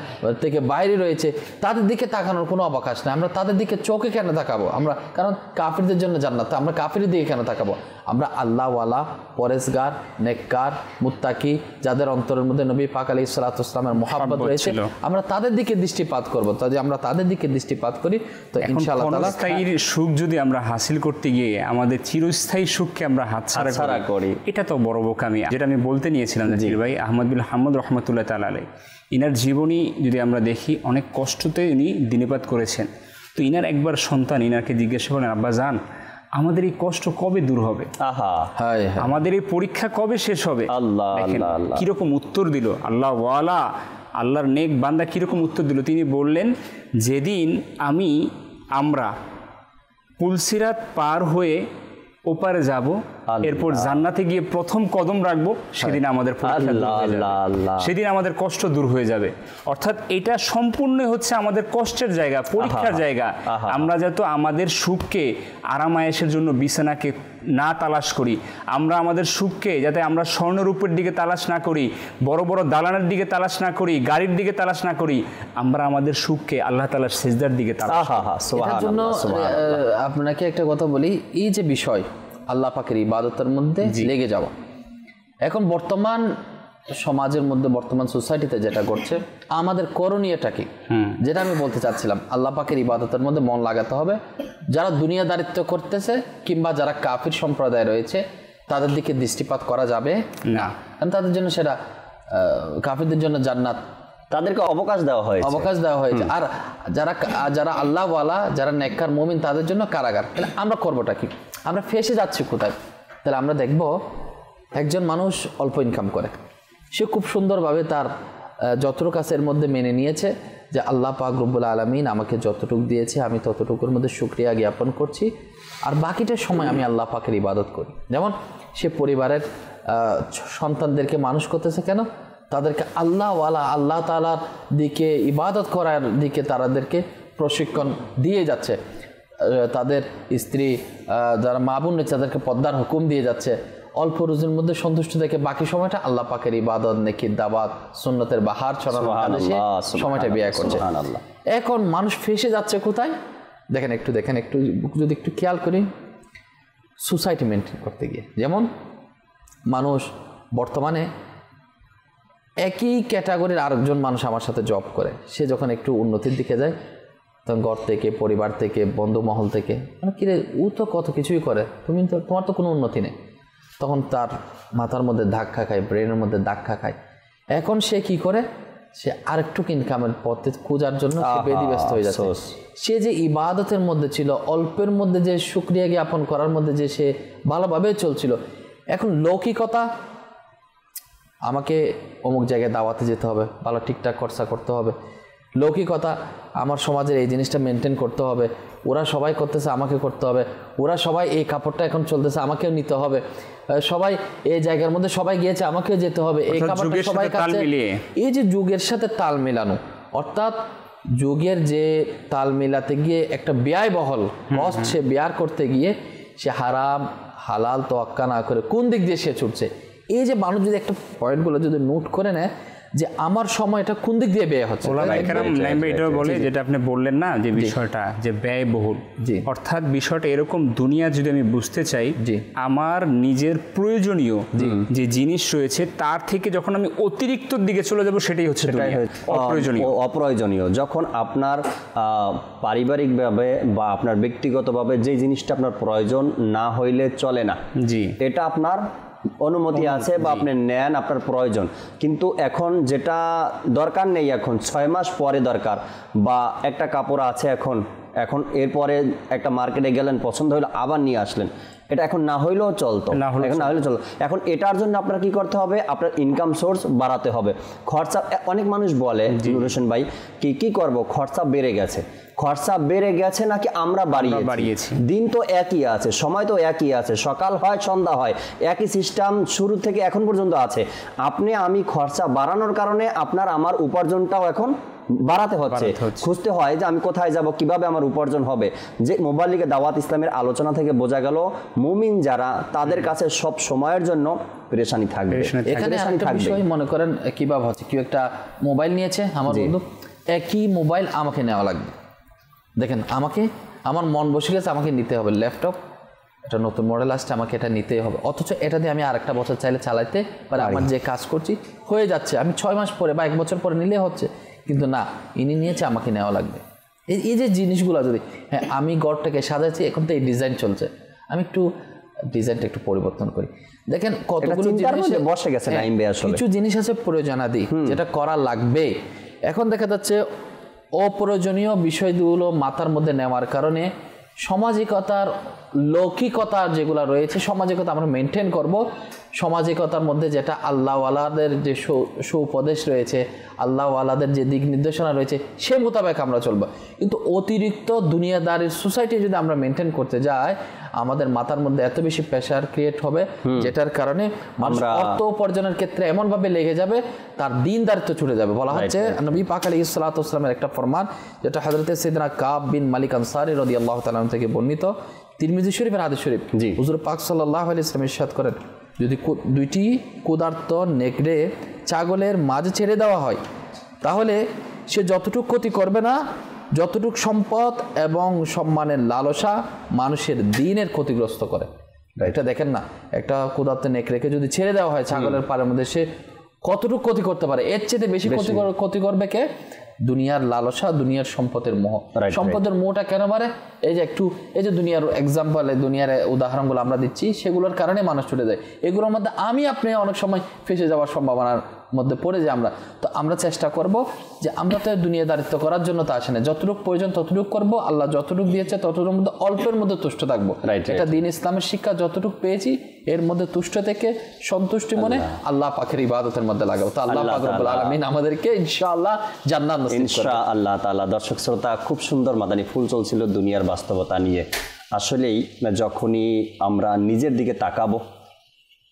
থেকে বাইরে রয়েছে, তাদের দিকে তাকানোর কোনো অবকাশ নেই। আমরা তাদের দিকে চোখে কেন তাকাবো? আমরা কারণ কাফিরদের জন্য জান্নাত, আমরা কাফিরের দিকে কেন তাকাবো? আমরা আল্লাহওয়ালা, পরেশগার, নেককার, মুত্তাকি, যাদের অন্তরের মধ্যে নবী পাক আলাইহিস সালাতু ওয়াস সালামের মুহাব্বত রয়েছে, আমরা তাদের দিকে দৃষ্টিপাত করব। যদি আমরা তাদের দিকে দৃষ্টিপাত করি তো ইনশাআল্লাহ তাআলা ক্ষণস্থায়ী সুখ যদি আমরা হাসিল করতে গিয়ে আমাদের চিরস্থায়ী সুখকে আমরা হাতছাড়া করি, এটা তো বড় বোকামি। যেটা আমি বলতে নিয়েছিলাম জাকির ভাই, আহমদ বিন হাম্মদ রহমতুল্লাহ তাআলা আলাইহি, ইনার জীবনী যদি আমরা দেখি অনেক কষ্টতে ইনি দিনপাত করেছেন। তো ইনার একবার সন্তান ইনাকে জিজ্ঞাসা করেন, আব্বা জান, আমাদের এই কষ্ট কবে দূর হবে? আমাদের এই পরীক্ষা কবে শেষ হবে? কিরকম উত্তর দিল আল্লাহ ওয়ালা, আল্লাহর নেক বান্দা কিরকম উত্তর দিল? তিনি বললেন, যেদিন আমরা পুলসিরাত পার হয়ে ওপারে যাব, এরপর জান্নাতে গিয়ে প্রথম কদম রাখবো, সেদিন আমাদের সেদিন আমাদের কষ্ট দূর হয়ে যাবে। অর্থাৎ এটা সম্পূর্ণ হচ্ছে আমাদের কষ্টের জায়গা, পরীক্ষার জায়গা। আমরা যাতে আমাদের সুখকে আরামায়েশের জন্য বিছানাকে না তালাশ করি, আমরা আমাদের সুখকে যাতে আমরা স্বর্ণরূপের দিকে তালাশ না করি, বড় বড় দালানের দিকে তালাশ না করি, গাড়ির দিকে তালাশ না করি, আমরা আমাদের সুখকে আল্লাহ তাআলার সিজদার দিকে তালাশ করি। এর জন্য আপনাকে একটা কথা বলি, এই যে বিষয় আল্লাহ পাকের ইবাদতের মধ্যে লেগে যাওয়া, এখন বর্তমান সমাজের মধ্যে, বর্তমান সোসাইটিতে যেটা করছে, আমাদের করণীয়টা কি? যেটা আমি বলতে চাচ্ছিলাম, আল্লাহ পাকের ইবাদতের মধ্যে মন লাগাতে হবে। যারা দুনিয়াদারিত্ব করতেছে কিংবা যারা কাফির সম্প্রদায় রয়েছে তাদের দিকে দৃষ্টিপাত করা যাবে না, কারণ তাদের জন্য সেটা কাফিরদের জন্য জান্নাত, তাদেরকে অবকাশ দেওয়া হয়েছে। আর যারা আল্লাহওয়ালা, যারা নেককার মুমিন, তাদের জন্য কারাগার। তাহলে আমরা করবোটা কি? আমরা ফেসে যাচ্ছি কোথায়? তাহলে আমরা দেখব, একজন মানুষ অল্প ইনকাম করে, সে খুব সুন্দরভাবে তার যতটুকু কাছের মধ্যে মেনে নিয়েছে যে আল্লাহ পাক রব্বুল আলামিন আমাকে যতটুকু দিয়েছে আমি ততটুকুর মধ্যে শুকরিয়া জ্ঞাপন করছি, আর বাকিটা সময় আমি আল্লাহ পাকের ইবাদত করি। যেমন সে পরিবারের সন্তানদেরকে মানুষ করতেছে, কেন? তাদেরকে আল্লাহওয়ালা, আল্লাহ তাআলার দিকে ইবাদত করার দিকে তাদেরকে প্রশিক্ষণ দিয়ে যাচ্ছে। তাদের স্ত্রী যারা মা বোন রয়েছে তাদেরকে পর্দার হুকুম দিয়ে যাচ্ছে। অল্প রুজির মধ্যে সন্তুষ্ট থেকে বাকি সময়টা আল্লাহ পাকের ইবাদত, নেকির দাওয়াত, সুন্নতের বাহার ছড়ানোর কাজে সময়টা ব্যয় করছে। এখন মানুষ ফেসে যাচ্ছে কোথায়? দেখেন একটু যদি একটু খেয়াল করি, সোসাইটি মেনটেন করতে গিয়ে। যেমন মানুষ বর্তমানে একই ক্যাটাগরির আরেকজন মানুষ আমার সাথে জব করে, সে যখন একটু উন্নতির দিকে যায় তখন ঘর থেকে, পরিবার থেকে, বন্ধু মহল থেকে, মানে কিরে ও তো কত কিছুই করে, তোমার তো কোনো উন্নতি নেই, তখন তার মাথার মধ্যে ধাক্কা খায়, ব্রেনের মধ্যে ধাক্কা খায়। এখন সে কি করে? সে আরেকটু ইনকামের পথে খোঁজার জন্য সে বেদিব্যস্ত হয়ে যাচ্ছে। সে যে ইবাদতের মধ্যে ছিল, অল্পের মধ্যে যে শুকরিয়া জ্ঞাপন করার মধ্যে যে সে ভালোভাবে চলছিল, এখন লৌকিকতা, আমাকে অমুক জায়গায় দাওয়াতে যেতে হবে, ভালো ঠিকঠাক খরচা করতে হবে, লৌকিকতা, আমার সমাজের এই জিনিসটা মেনটেন করতে হবে, ওরা সবাই করতেছে আমাকে করতে হবে, ওরা সবাই এই কাপড়টা এখন চলতেছে আমাকেও নিতে হবে, সবাই এই জায়গার মধ্যে সবাই গিয়েছে আমাকেও যেতে হবে, এই কাপড়টা সবাই কাছে। এই যে যুগের সাথে তাল মেলানো, অর্থাৎ যুগের যে তাল মেলাতে গিয়ে একটা ব্যয়বহল কষ্ট সে ব্যয় করতে গিয়ে সে হারাম হালাল তোয়াক্কা না করে কোন দিক দিয়ে সে ছুটছে। এই যে মানুষ যদি একটা পয়েন্টগুলো যদি নোট করে নেয় যে আমার সময়টা কোন দিক দিয়ে ব্যয় হচ্ছে, এটাও বলে যেটা আপনি বললেন না, যে বিষয়টা যে ব্যয়বহুল, অর্থাৎ বিষয়টা এরকম, দুনিয়া যদি আমি বুঝতে চাই, আমার নিজের প্রয়োজনীয় যে জিনিস রয়েছে তার থেকে যখন আমি অতিরিক্ত দিকে চলে যাব, সেটাই হচ্ছে অপ্রয়োজনীয়। যখন আপনার পারিবারিকভাবে বা আপনার ব্যক্তিগতভাবে যে জিনিসটা আপনার প্রয়োজন না হইলে চলে না, এটা আপনার অনুমতি আছে বা আপনি নেন, আপনার প্রয়োজন, কিন্তু এখন যেটা দরকার নেই, এখন 6 মাস পরে দরকার, বা একটা কাপড় আছে এখন এরপরে একটা মার্কেটে গেলেন, পছন্দ হইলো আবার নিয়ে আসলেন, এটা এখন না হইলেও চলতো, এখন এটার জন্য আপনার কি করতে হবে? আপনার ইনকাম সোর্স বাড়াতে হবে। খরচা, অনেক মানুষ বলে নুর হোসেন ভাই কি করব, খরচা বেড়ে গেছে, খরচা বেড়ে গেছে নাকি আমরা বাড়িয়েছি? দিন তো একই আছে, সময় তো একই আছে, সকাল হয় সন্ধ্যা হয়, একই সিস্টেম শুরু থেকে এখন পর্যন্ত আছে। আপনি আমি খরচা বাড়ানোর কারণে আপনার আমার উপার্জনটাও এখন বাড়াতে হচ্ছে, খুঁজতে হয় যে আমি কোথায় যাব, কিভাবে আমার উপার্জন হবে। যে মোবাইল লিগে দাওয়াত ইসলামের আলোচনা থেকে বোঝা গেল মুমিন যারা তাদের কাছে সব সময়ের জন্য পেরেশানি থাকবে। এখানে একটা বিষয় মনে করেন কিভাবে হচ্ছে, কেউ একটা মোবাইল নিয়েছে আমার বন্ধু, একই মোবাইল আমাকে নেওয়া লাগবে। দেখেন আমাকে, আমার মন বসে গেছে আমাকে নিতে হবে ল্যাপটপ, এটা নতুন মডেল আসছে আমাকে এটা নিতেই হবে, অথচ এটা দিয়ে আমি আরেকটা বছর চাইলে চালাইতে পারি, আমার যে কাজ করছি হয়ে যাচ্ছে, আমি 6 মাস পরে বা 1 বছর পরে নিলে হচ্ছে। কিন্তু না, ইনি নিয়েছে আমাকে নেওয়া লাগবে। এই যে জিনিসগুলো যদি হ্যাঁ আমি ঘরটাকে সাজাচ্ছি, এখন তো এই ডিজাইন চলছে, আমি একটু ডিজাইনটা একটু পরিবর্তন করি। দেখেন কতগুলো জিনিস বসে গেছে, কিছু জিনিস আছে প্রয়োজনাদি যেটা করা লাগবে। এখন দেখা যাচ্ছে অপ্রয়োজনীয় বিষয়গুলো মাথার মধ্যে নেওয়ার কারণে সামাজিকতার লৌকিকতার যেগুলো রয়েছে, সামাজিকতা আমরা মেনটেন করব। সামাজিকতার মধ্যে যেটা আল্লাহওয়ালাদের যে সুউপদেশ রয়েছে, আল্লাহওয়ালাদের যে দিক নির্দেশনা রয়েছে, সে মোতাবেক আমরা চলবো। কিন্তু অতিরিক্ত দুনিয়াদারির সোসাইটি যদি আমরা মেনটেন করতে যাই, আমাদের মাথার মধ্যে এত বেশি প্রেশার ক্রিয়েট হবে, যেটার কারণে মানুষ অর্থ উপার্জনের ক্ষেত্রে এমনভাবে লেগে যাবে তার দিনদারিত্ব ছুটে যাবে। বলা হচ্ছে নবী পাক আলাইহিস সালাতু ওয়াস সালামের একটা ফরমান, যেটা হযরত সাইয়েদনা কাব বিন মালিক আনসারী রাদিয়াল্লাহু তাআলা থেকে বর্ণিত, তিরমিজি শরীফের হাদিস শরীফ। হুজুর পাক সাল্লাল্লাহু আলাইহি ওয়াসাল্লাম ইরশাদ করেন, যদি দুইটি ক্ষুধার্ত নেকড়ে ছাগলের মাঝে ছেড়ে দেওয়া হয়, তাহলে সে যতটুকু ক্ষতি করবে না যতটুকু সম্পদ এবং সম্মানের লালসা মানুষের দিনের ক্ষতিগ্রস্ত করে। এটা দেখেন না, একটা ক্ষুধার্ত নেকড়েকে যদি ছেড়ে দেওয়া হয় ছাগলের পাড়ের মধ্যে, সে কতটুকু ক্ষতি করতে পারে। এর চেয়ে বেশি ক্ষতি করবে কে? দুনিয়ার লালসা, দুনিয়ার সম্পদের মোহ। সম্পদের মোহটা কেন বাড়ে? এই যে দুনিয়ার এক্সাম্পল, দুনিয়ার উদাহরণগুলো আমরা দিচ্ছি, সেগুলোর কারণে মানুষ ছুটে যায়। এগুলোর মধ্যে আমি আপনি অনেক সময় ফেসে যাওয়ার সম্ভাবনার মধ্যে পড়ে যাই আমরা। তো আমরা চেষ্টা করব যে আমরা তো দুনিয়াদারিত্ব করার জন্য তা আসে না, যতটুকু প্রয়োজন ততটুকু করবো, আল্লাহ যতটুকু দিয়েছে ততটুকুর মধ্যে অল্পের মধ্যে তুষ্ট থাকবো। এটা দিন ইসলামের শিক্ষা, যতটুকু পেয়েছি এর মধ্যে তুষ্ট থেকে সন্তুষ্টি মনে আল্লাহ পাকের ইবাদতের মধ্যে লাগাবো। তো আল্লাহ পাক রব্বুল আলামিন আমাদেরকে ইনশাআল্লাহ জান্নাত নসিব করবে ইনশাআল্লাহ তাআলা। দর্শক শ্রোতা, খুব সুন্দর মাদানী ফুল চলছিল দুনিয়ার বাস্তবতা নিয়ে। আসলেই যখনই আমরা নিজের দিকে তাকাবো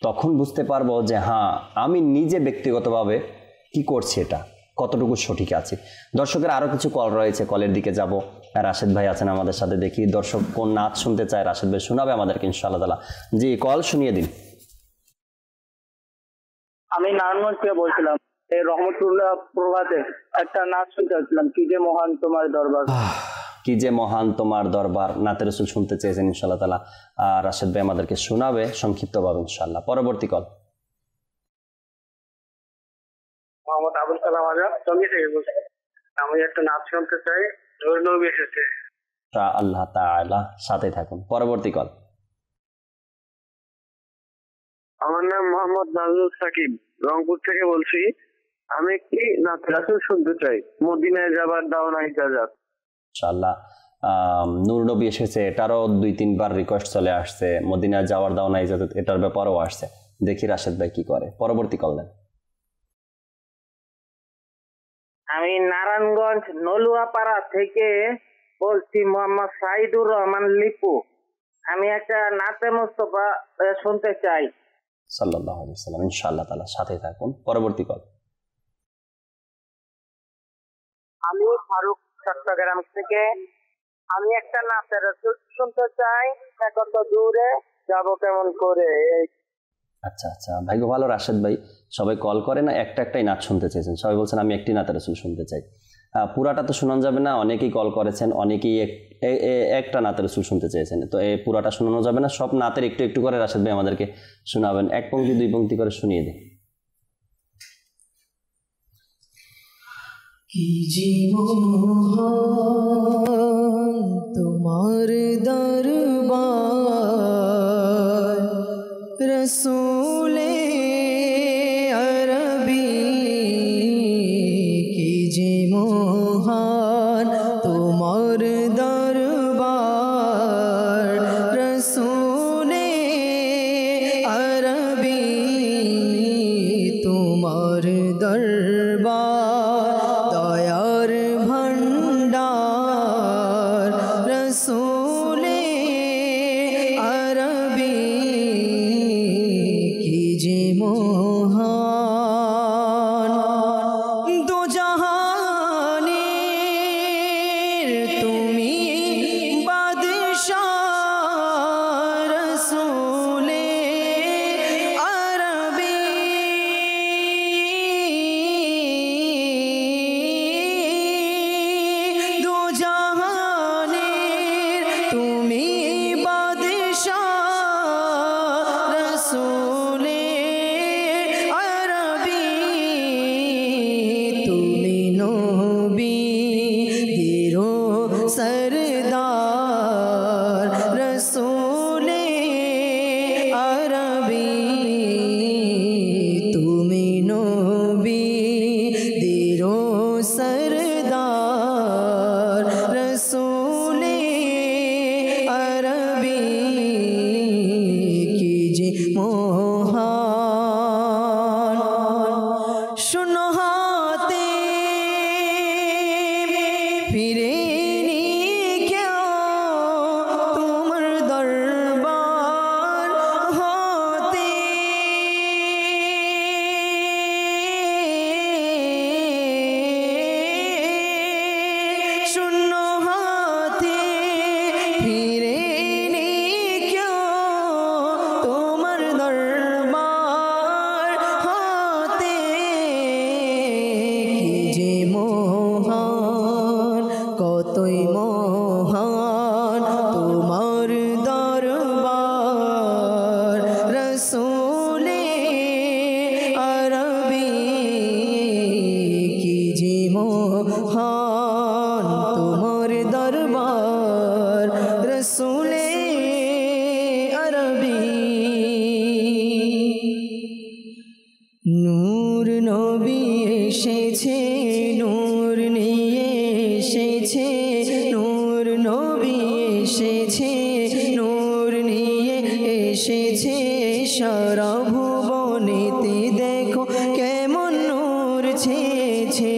তখন বুঝতে পারবো যে হ্যাঁ আমি নিজে ব্যক্তিগতভাবে কি করছি, এটা কতটুকু সঠিক আছে। দর্শকের আরও কিছু কল রয়েছে, কলের দিকে যাব। রাশেদ ভাই আছেন আমাদের সাথে, দেখি দর্শক কোন নাচ শুনতে চায়, রাশেদ ভাই শোনাবে আমাদেরকে ইনশাআল্লাহ তাআলা। জি, কল শুনিয়ে দিন। আমি নারায়ণগঞ্জ থেকে বলছিলাম, এই রহমতুল্লাহ প্রভাতে একটা নাচ শুনতে চাচ্ছিলাম, কি যে মহান তোমার দরবার। কি যে মহান তোমার দরবার, নাতে রসুল শুনতে চেয়েছেন ইনশাআল্লাহ তাআলা। রাশেদ ভাই আমাদেরকে শোনাবে সংক্ষিপ্তভাবে ইনশাআল্লাহ। পরবর্তী কল মোহাম্মদ আবুল কালাম আজাদ, টঙ্গী থেকে বলছি। আমি একটা নাচ শুনতে চাই, নূর নবী এসেছে। আল্লাহ তাআলা সাথে থাকুন। পরবর্তী কল। আমার নাম মোহাম্মদ নাজুল সাকিব, রংপুর থেকে বলছি। আমি একটি নাচ রাসূল শুনতে চাই, মদিনায় যাবার দাও না ইজাজত। ইনশাআল্লাহ নূর নবী এসেছে, এটারও 2-3 বার রিকোয়েস্ট চলে আসছে। মদিনায় যাওয়ার দাও না ইজাজত, এটার ব্যাপারেও আসছে। দেখি রাশেদ ভাই কি করে। পরবর্তী কল দেন। আমি নারায়ণগঞ্জ নলুয়াপাড়া থেকে বলছি, মোহাম্মদ সাইদুর রহমান লিপু। আমি একটা নাতে মুস্তাফা শুনতে চাই। সাল্লাল্লাহু আলাইহি ওয়াসাল্লাম। ইনশাআল্লাহ তাআলা সাথে থাকুন। পরবর্তী কল। আমি ফারুক, চট্টগ্রাম থেকে। আমি একটা নাতে রাসূল শুনতে চাই, কত দূরে যাব কেমন করে। আচ্ছা আচ্ছা, ভাগ্য ভালো রাশেদ ভাই, সবাই কল করে না একটাই নাচ শুনতে চেয়েছেন। সবাই বলছেন আমি একটি নাতে রাসূল শুনতে চাই। পুরাটা তো শোনানো যাবে না, অনেকেই কল করেছেন, অনেকেই একটা নাতে রাসূল শুনতে চেয়েছেন। তো এই পুরাটা শোনানো যাবে না, সব নাতের একটু একটু করে রাশেদ ভাই আমাদেরকে শোনাবেন। 1 পংক্তি 2 পংক্তি করে শুনিয়ে দিন। কি জীবন তোমার দরবার, রসূলে আরবি কি জীবন তোমার দরবার, রসূলে আরবি তোমার দরবার, দয়ার ভণ্ডার सरदार रसूले अरबी कीजिए मोहान सुनो हाथे फिरे কতই মহান তোমার দরবার রসূলে আরবি কি যে মহান তোমার দরবার রসূলে আরবি নূর নবী এসেছে নূর নিয়ে এসেছে নূর নবী এসেছে নূর নিয়ে এসেছে সারা ভুবনেতে দেখো কেমন নূর ছেয়েছে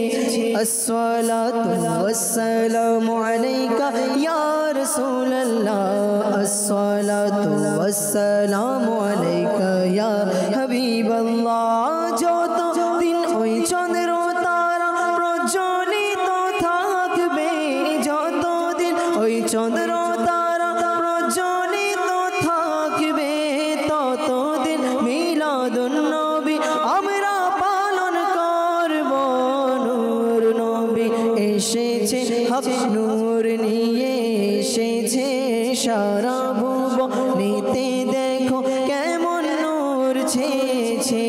আসসালাতু ওয়াসসালামু আলাইকা ইয়া রাসূলুল্লাহ আসসালাতু ওয়াসসালামু আলাইকা ইয়া হাবিবাল্লাহ যত দিন ওই চন্দ্র তারা প্রজ্বলিত থাকবে যতদিন ওই চন্দ্র তারা প্রজ্বলিত থাকবে ততদিন মিলাদুন নবী আমরা পালন করব নূর নবী এসেছে হক নূর নিয়ে এসেছে সারা ভুবনেতে দেখো কেমন নূর ছেয়েছে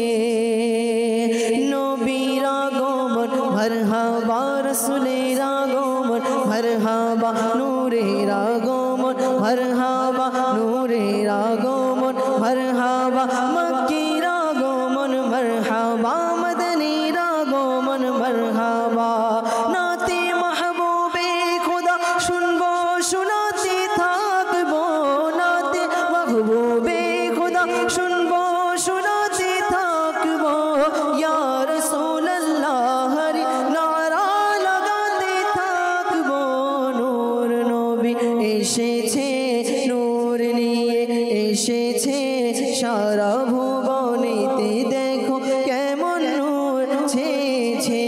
নবীর আগমন মারহাবা রাসূলের আগমন মারহাবা নূরের আগমন মারহাবা নূরের আগমন মারহাবা মক্কির আগমন মারহাবা মদনীর আগমন মারহাবা নাতে মাহবুবে খোদা শুনবো শোনাতে থাকবো নাতে মাহবুবে খোদা শুনবো শোনাতে থাকবো ইয়া রাসূলুল্লাহ হরি নারা লাগাতে থাকবো নূর নবী এসেছে নূর নিয়ে এসেছে সারা ভুবনেতে দেখো কেমন নূর ছেয়েছে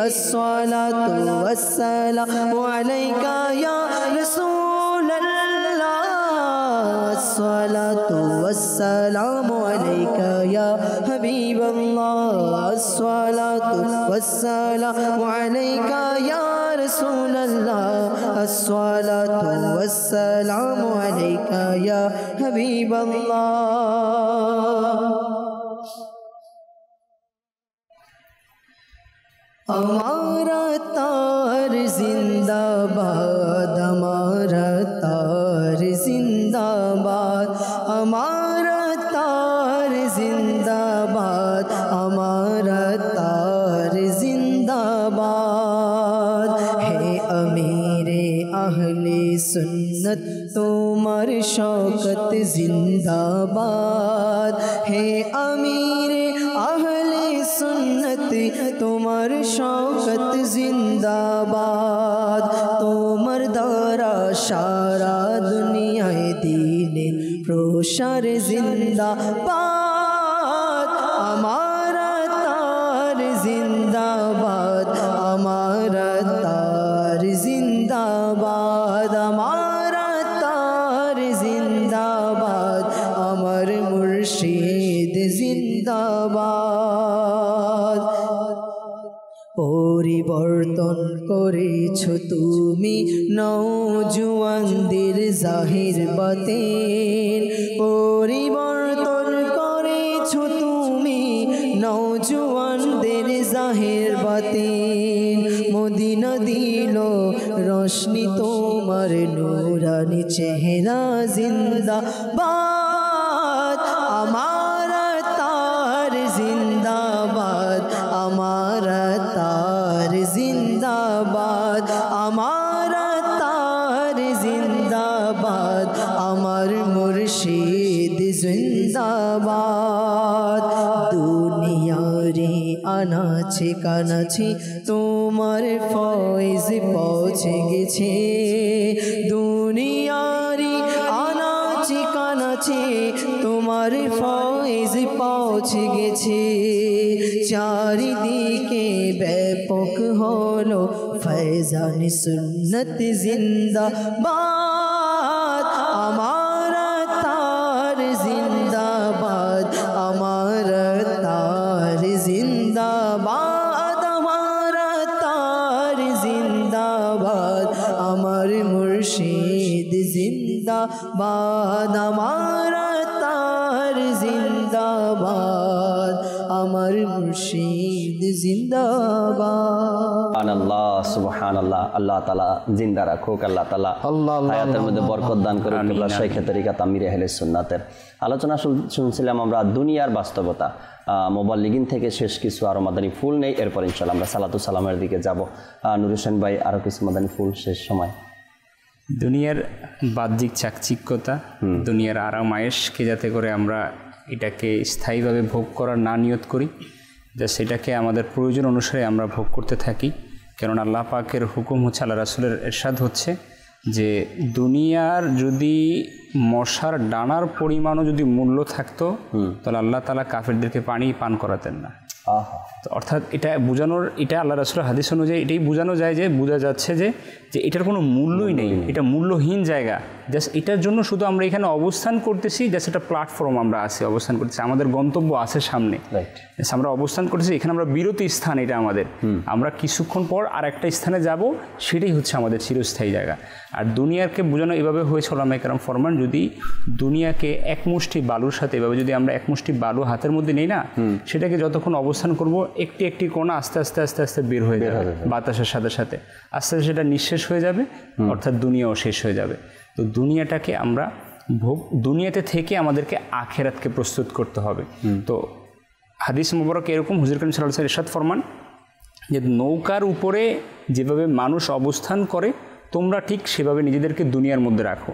আসসালাতু ওয়াসসালামু আলাইকা ইয়া রাসূলুল্লাহ আসসালাতু ওয়াসসালামু আলাইকা ইয়া হাবিবাল্লাহ আসসালাতু ওয়াসসালামু আলাইকা ইয়া রাসূলুল্লাহ আসসালাতু ওয়াসসালামু আলাইকা ইয়া হাবিবাল্লাহ हमारा तार जिंदाबाद हमारा तार जिंदाबाद हमारा तार जिंदाबाद हमारा तार जिंदाबाद है अमीरे अहले सुन्नत तुम्हार शौकत जिंदाबाद है अमीरे अहले सुन्नत তোমার শওকত জিন্দাবাদ তোমার দ্বারা সারা দুনিয়ায় দ্বীনের প্রসার জিন্দাবাদ আমার তার জিন্দাবাদ আমার তার জিন্দাবাদ আমার তার জিন্দাবাদ আমার মুর্শিদ জিন্দাবাদ পরিবর্তন করেছো তুমি নওজোয়ানদের জাহির বাতিন পরিবর্তন করেছো তুমি নওজোয়ানদের জাহির বাতিন মদিনা দিল রোশনি তোমার নূরানি চেহারা জিন্দাবাদ আমার তার জিন্দাবাদ আমার তার জিন্দাবাদ জিন্দাবাদ, আমার তার জিন্দাবাদ, আমার মুর্শিদ জিন্দাবাদ। দুনিয়ারে আনাচে কানাচে তোমার ফয়েজ পৌঁছে গেছে, দুনিয়ারে আনাচে কানাচে তোমার ফয়েজ পৌঁছে গেছে। চারিদিকে ব্যাপক হলো ফয়জান সুন্নত জিন্দাবাদ, আমার তার জিন্দাবাদ, আমার তার জিন্দাবাদ, আমার তার জিন্দাবাদ, আমার মুর্শিদ জিন্দাবাদ, আমার তার জিন্দাবাদ, আমার মুর্শিদ জিন্দাবাদ। সুবহানাল্লাহ, সুবহানাল্লাহ। আল্লাহ তাআলা জিন্দা রাখুক, আল্লাহ তাআলা হায়াতের মধ্যে বরকত দান করুক। কিবলা শাইখে তরিকাত আমির আহলে সুন্নাতের আলোচনা শুনছিলাম আমরা দুনিয়ার বাস্তবতা। মোবাল্লিগিন থেকে শেষ কিছু আরো মাদানী ফুল নেই, এরপর ইনশাআল্লাহ আমরা সালাতু সালামের দিকে যাব। নূর হোসেন ভাই, আরো কিছু মাদানী ফুল শেষ সময়। দুনিয়ার বাহ্যিক চাকচিক্যতা, দুনিয়ার আরাম আয়েশকে যাতে করে আমরা এটাকে স্থায়ীভাবে ভোগ করার না নিয়ত করি, যা সেটাকে আমাদের প্রয়োজন অনুসারে আমরা ভোগ করতে থাকি। কারণ আল্লাহ পাকের হুকুম হচ্ছে, আল্লাহ রাসূলের ইরশাদ হচ্ছে যে দুনিয়ার যদি মশার ডানার পরিমাণও যদি মূল্য থাকতো তাহলে আল্লাহ তাআলা কাফেরদেরকে পানি পান করাতেন না। অর্থাৎ এটা বোঝানোর, এটা আল্লাহ রাসূলের হাদিস অনুযায়ী এটাই বোঝানো যায় যে, বোঝা যাচ্ছে যে এটার কোনো মূল্যই নেই, এটা মূল্যহীন জায়গা। জাস্ট এটার জন্য শুধু আমরা এখানে অবস্থান করতেছি, জাস্ট একটা প্ল্যাটফর্ম আমরা আছি, অবস্থান করতেছি, আমাদের গন্তব্য আছে সামনে, আমরা অবস্থান করতেছি এখানে, আমরা বিরতি স্থান এটা আমাদের, আমরা কিছুক্ষণ পর আর একটা স্থানে যাব, সেটাই হচ্ছে আমাদের চিরস্থায়ী জায়গা। আর দুনিয়াকে বোঝানো এভাবে হয়েছে, ওলামায়ে কেরাম ফরমান যদি দুনিয়াকে এক মুষ্টি বালুর সাথে এভাবে যদি আমরা এক মুষ্টি বালু হাতের মধ্যে নেই না, সেটাকে যতক্ষণ অবস্থান করব একটি একটি কোণা আস্তে আস্তে আস্তে আস্তে বের হয়ে যাবে বাতাসের সাথে সাথে, আস্তে আস্তে সেটা নিঃশেষ হয়ে যাবে, অর্থাৎ দুনিয়াও শেষ হয়ে যাবে। তো দুনিয়াটাকে আমরা দুনিয়াতে থেকে আমাদেরকে আখেরাতকে প্রস্তুত করতে হবে। তো হাদিস মুবারক এরকম, হুজুর করিম সাল্লাল্লাহু আলাইহি ওয়াসাল্লাম ইরশাদ ফরমান যে নৌকার উপরে যেভাবে মানুষ অবস্থান করে তোমরা ঠিক সেভাবে নিজেদেরকে দুনিয়ার মধ্যে রাখো।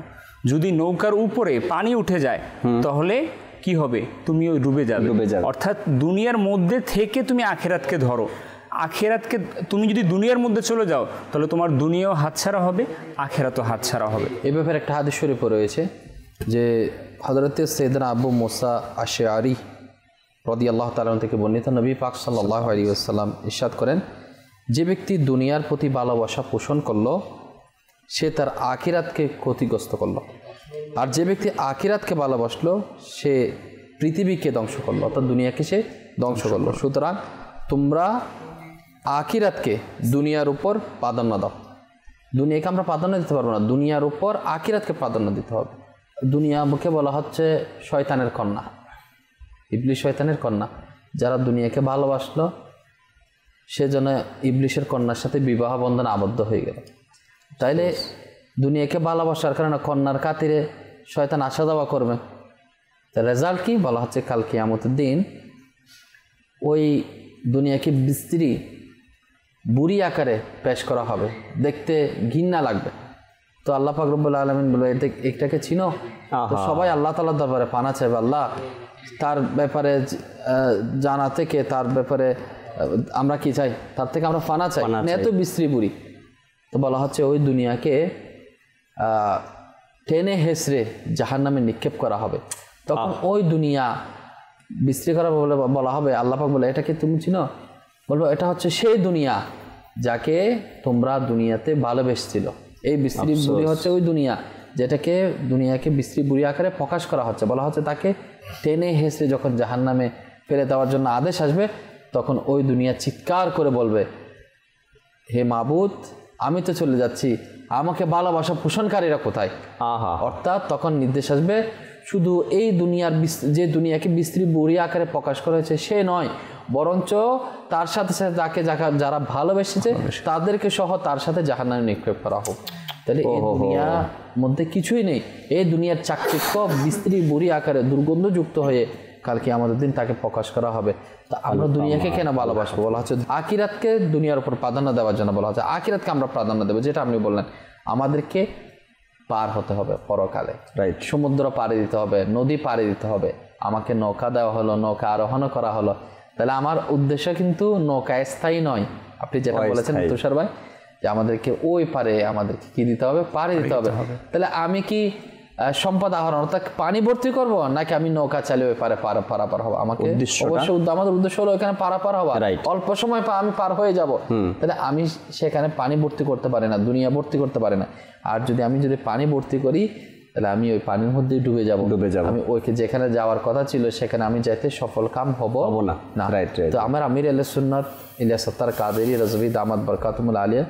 যদি নৌকার উপরে পানি উঠে যায় তাহলে কি হবে? তুমিও ডুবে যাবে। অর্থাৎ দুনিয়ার মধ্যে থেকে তুমি আখেরাতকে ধরো। আখেরাতকে তুমি যদি দুনিয়ার মধ্যে চলে যাও তাহলে তোমার দুনিয়াও হাতছাড়া হবে, আখেরাতও হাতছাড়া হবে। এ ব্যাপারে একটা হাদিস শরীফ রয়েছে যে হযরত সাইয়েদনা আবু মুসা আশআরী রাদিয়াল্লাহু তাআলা থেকে বর্ণিত, নবী পাক সাল্লাল্লাহু আলাইহি ওয়াসাল্লাম ইরশাদ করেন, যে ব্যক্তি দুনিয়ার প্রতি ভালোবাসা পোষণ করলো সে তার আখিরাতকে ক্ষতিগ্রস্ত করলো, আর যে ব্যক্তি আখিরাতকে ভালোবাসলো সে পৃথিবীকে ধ্বংস করলো, অর্থাৎ দুনিয়াকে সে ধ্বংস করলো। সুতরাং তোমরা আখিরাতকে দুনিয়ার উপর প্রাধান্য দাও। দুনিয়াকে আমরা প্রাধান্য দিতে পারবো না, দুনিয়ার উপর আখিরাতকে প্রাধান্য দিতে হবে। দুনিয়াকে বলা হচ্ছে শয়তানের কন্যা, ইবলিশ শয়তানের কন্যা। যারা দুনিয়াকে ভালোবাসলো সেজন্য ইবলিশের কন্যার সাথে বিবাহ বন্ধনে আবদ্ধ হয়ে গেল। তাইলে দুনিয়াকে ভালোবাসার কারণে কন্যার খাতিরে শয়তান আসা যাওয়া করবে, তার রেজাল্ট কি? বলা হচ্ছে কাল কিয়ামতের দিন ওই দুনিয়াকে বিস্ত্রী বুড়ি আকারে পেশ করা হবে, দেখতে ঘৃণা লাগবে। তো আল্লাহ পাক রব্বুল আলামিন বলবে, এটাকে চিনো? তো সবাই আল্লাহ তাআলার দরবারে পানা চাইবে, আল্লাহ তার ব্যাপারে জানা থেকে, তার ব্যাপারে আমরা কি চাই, তার থেকে আমরা পানা চাই, এত বিস্ত্রী বুড়ি। তো বলা হচ্ছে ওই দুনিয়াকে টেনে হেসড়ে জাহান্নামে নিক্ষেপ করা হবে। তখন ওই দুনিয়া বিস্ত্রী করা বলা হবে, আল্লাহ পাক বলে, এটাকে তুমি চিনো? বলবো, এটা হচ্ছে সেই দুনিয়া যাকে তোমরা দুনিয়াতে ভালোবেসেছিল। এই বিস্ত্রী বুড়ি হচ্ছে ওই দুনিয়া যেটাকে দুনিয়াকে বিস্ত্রী বুড়ি আকারে প্রকাশ করা হচ্ছে। বলা হচ্ছে তাকে টেনে হেসড়ে যখন জাহান্নামে ফেলে দেওয়ার জন্য আদেশ আসবে, তখন ওই দুনিয়া চিৎকার করে বলবে, হে মাবুদ, আমি তো চলে যাচ্ছি, আমাকে ভালোবাসা পোষণকারীরা কোথায়? অর্থাৎ তখন নির্দেশ আসবে, শুধু এই দুনিয়ার যে দুনিয়াকে বিস্ত্রী বুড়ি আকারে প্রকাশ করা হয়েছে সে নয়, বরঞ্চ তার সাথে সাথে তাকে যারা ভালোবেসেছে তাদেরকে সহ তার সাথে জাহান্নামে নিক্ষেপ করা হোক। তাহলে এই দুনিয়ার মধ্যে কিছুই নেই, এই দুনিয়ার চাকচিক্য বিস্ত্রী বুড়ি আকারে দুর্গন্ধযুক্ত হয়ে কালকে আমাদের দিন তাকে প্রকাশ করা হবে। তা আমরা দুনিয়াকে কেন ভালোবাসবো? বলা হচ্ছে আখিরাতকে দুনিয়ার উপর প্রাধান্য দেওয়ার জন্য বলা হচ্ছে। আখিরাতকে আমরা প্রাধান্য দেবো, যেটা আপনি বললেন আমাদেরকে পার হতে হবে পরকালে, রাইট? সমুদ্র পাড়ি দিতে হবে, নদী পাড়ি দিতে হবে, আমাকে নৌকা দেওয়া হলো, নৌকা আরোহণ করা হলো। তাহলে আমার উদ্দেশ্য কিন্তু নৌকা স্থায়ী নয়, আপনি যেটা বলেছেন তুষার ভাই, যে আমাদেরকে ওই পারে আমাদেরকে কি দিতে হবে? পাড়ি দিতে হবে। তাহলে আমি কি সম্পদ আহরণ অর্থাৎ পানি ভর্তি করব, নাকি আমি নৌকা চালিয়ে ওই পারে পারাপার হবো? আমাকে অবশ্যই আমাদের উদ্দেশ্য হলো ওখানে পারাপার হওয়া, অল্প সময় আমি পার হয়ে যাব। তাহলে আমি সেখানে পানি ভর্তি করতে পারি না, দুনিয়া ভর্তি করতে পারি না। আর যদি পানি ভর্তি করি, তাহলে আমি ওই পানির মধ্যে ডুবে যাব। আমি ওইকে যেখানে যাওয়ার কথা ছিল সেখানে আমি যাইতে সফল কাম হব না। তো আমার আমির আহলে সুন্নাত ইলিয়াস আত্তার কাদেরী রাজভী দামাত বরকাতুল আলিয়া,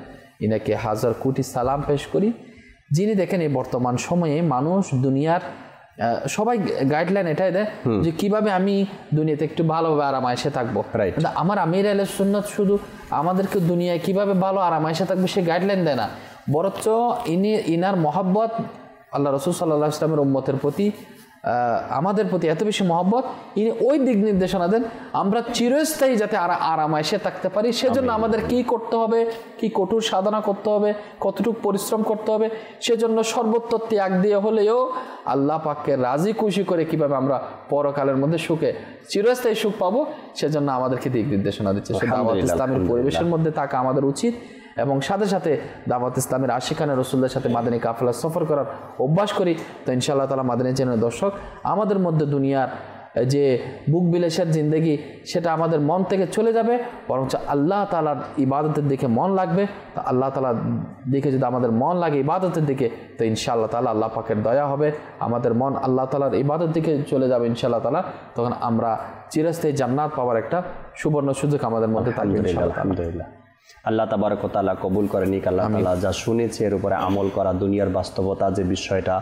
ইনাকে হাজার কোটি সালাম পেশ করি, যিনি দেখেন এই বর্তমান সময়ে মানুষ দুনিয়ার সবাই গাইডলাইন এটাই দেয় যে কিভাবে আমি দুনিয়াতে একটু ভালোভাবে আরামায়েশে থাকবো। আমার আমির আহলে সুন্নাত শুধু আমাদেরকে দুনিয়ায় কিভাবে ভালো আরামায়েশে থাকবে সে গাইডলাইন দেয় না, বরঞ্চ ইনার মহব্বত আল্লাহ রসুল সাল্লাল্লাহু আলাইহি ওয়াসাল্লামের উম্মতের প্রতি, আমাদের প্রতি এত বেশি মহব্বত, ইনি ওই দিক নির্দেশনা দেন আমরা চিরস্থায়ী যাতে আরামায়েশে থাকতে পারি। সেজন্য আমাদের কি করতে হবে, কি কঠোর সাধনা করতে হবে, কতটুকু পরিশ্রম করতে হবে, সেজন্য সর্বত্র ত্যাগ দিয়ে হলেও আল্লাহ পাককে রাজি খুশি করে কিভাবে আমরা পরকালের মধ্যে সুখে চিরস্থায়ী সুখ পাবো, সেজন্য আমাদেরকে দিক নির্দেশনা দিচ্ছে। সে দাওয়াত ইসলামের পরিবেশের মধ্যে থাকা আমাদের উচিত, এবং সাথে সাথে দাওয়াত ইসলামের আশিকানা রসুলদের সাথে মাদানী কাফেলা সফর করার অভ্যাস করি। তো ইনশাআল্লাহ তাআলা মাদানী চ্যানেলের দর্শক, আমাদের মধ্যে দুনিয়ার যে বুক বিলাসের জিন্দেগি সেটা আমাদের মন থেকে চলে যাবে, বরঞ্চ আল্লাহ তাআলার ইবাদতের দিকে মন লাগবে। তো আল্লাহ তাআলার দিকে যদি আমাদের মন লাগে ইবাদতের দিকে, তো ইনশাআল্লাহ তাআলা আল্লাহ পাকের দয়া হবে, আমাদের মন আল্লাহ তাআলার ইবাদতের দিকে চলে যাবে ইনশাআল্লাহ তাআলা। তখন আমরা চিরস্থায়ী জান্নাত পাওয়ার একটা সুবর্ণ সুযোগ আমাদের মধ্যে থাকবে ইনশাআল্লাহ। আলহামদুলিল্লাহ, আল্লাহ তাবারক ওয়া তাআলা কবুল করে নিক। আল্লাহ তাআলা যা শুনেছি এর উপরে আমল করা, দুনিয়ার বাস্তবতা যে বিষয়টা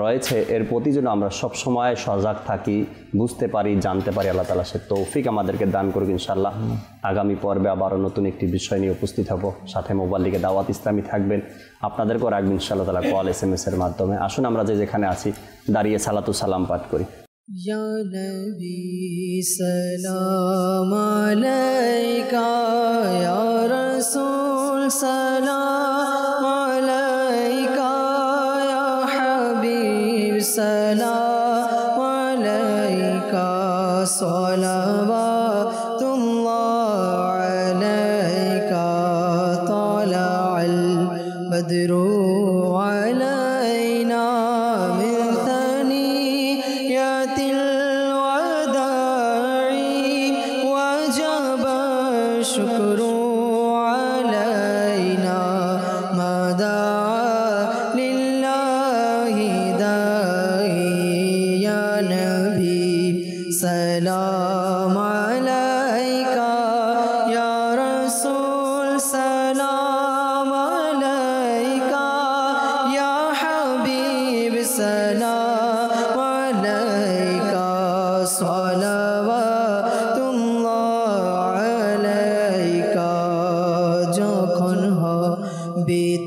রয়েছে এর প্রতি যেন আমরা সবসময় সজাগ থাকি, বুঝতে পারি, জানতে পারি। আল্লাহ তাআলা সে তৌফিক আমাদেরকে দান করুক ইনশাআল্লাহ। আগামী পর্বে আবারও নতুন একটি বিষয় নিয়ে উপস্থিত হব, সাথে মোবাইল লিগে দাওয়াত ইসলামী থাকবেন, আপনাদেরকেও রাখবেন ইনশাআল্লাহ তাআলা কল SMS এর মাধ্যমে। আসুন আমরা যেখানে আছি দাঁড়িয়ে সালাতু সালাম পাঠ করি। या नबी सलाम अलैका, या रसूल सलाम अलैका, या हबीब सलाम अलैका, सलावतुल्लाह अलैका, तलअल बद्रु अलैना मिन शुक्र अलैना मदा लिल्लाहि दाई, या नबी सलाम अलैका, या रसूल सलाम अलैका, या हबीब सलाम अलैका,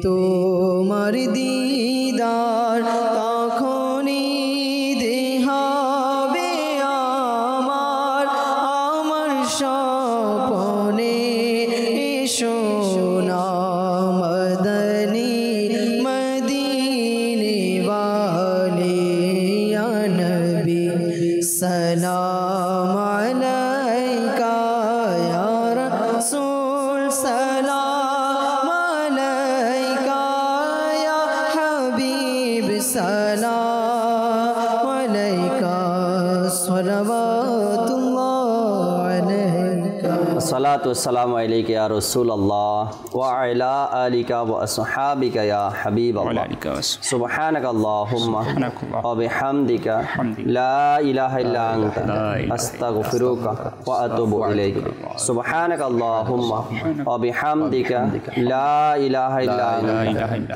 তোমার দিদার তখনই দেখাবে আমার, আমার স্বপ্নে সোনা মদনী মদিনে वाले, या नबी सलाम अलैका, या रसूल सलाम अलैका, या हबीब सलाम अलैका, सलावतुल्लाह अलैका। अस्सलातु वस्सलामु अलैका या रसूलल्लाह व अला आलिका व अस्हाबिका या हबीबल्लाह। सुब्हानकल्लाहुम्मा व बिहम्दिका ला इलाहा इल्ला अंता अस्तगफिरुका व अतूबु इलैक। सुब्हानकल्लाहुम्मा व बिहम्दिका ला इलाहा इल्ला अंता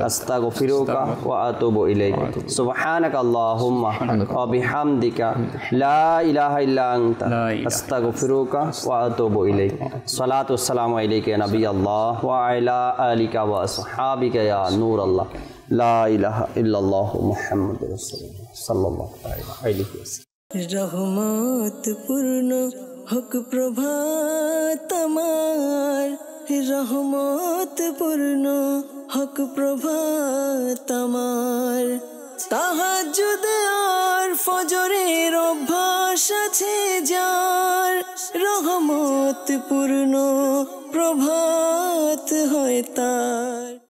अस्तगफिरुका व अतूबु इलैक। सुब्हानकल्लाहुम्मा व बिहम्दिका ला इलाहा इल्ला अंता अस्तगफिरुका व अतूबु इलैक। सलातु वस्सलामु अलैका या नबी अल्लाह व अला आलिका व अस्हाबिका या नूर अल्लाह। ला इलाहा इल्लल्लाहु मुहम्मदुर रसूलुल्लाह सल्लल्लाहु अलैहि वसल्लम। রহমত পূর্ণ হক প্রভাত আমার, রহমত পূর্ণ হক প্রভাত আমার। তাহাজ্জুদ আর ফজরের অভ্যাস আছে যার, রহমত পূর্ণ প্রভাত হয় তার।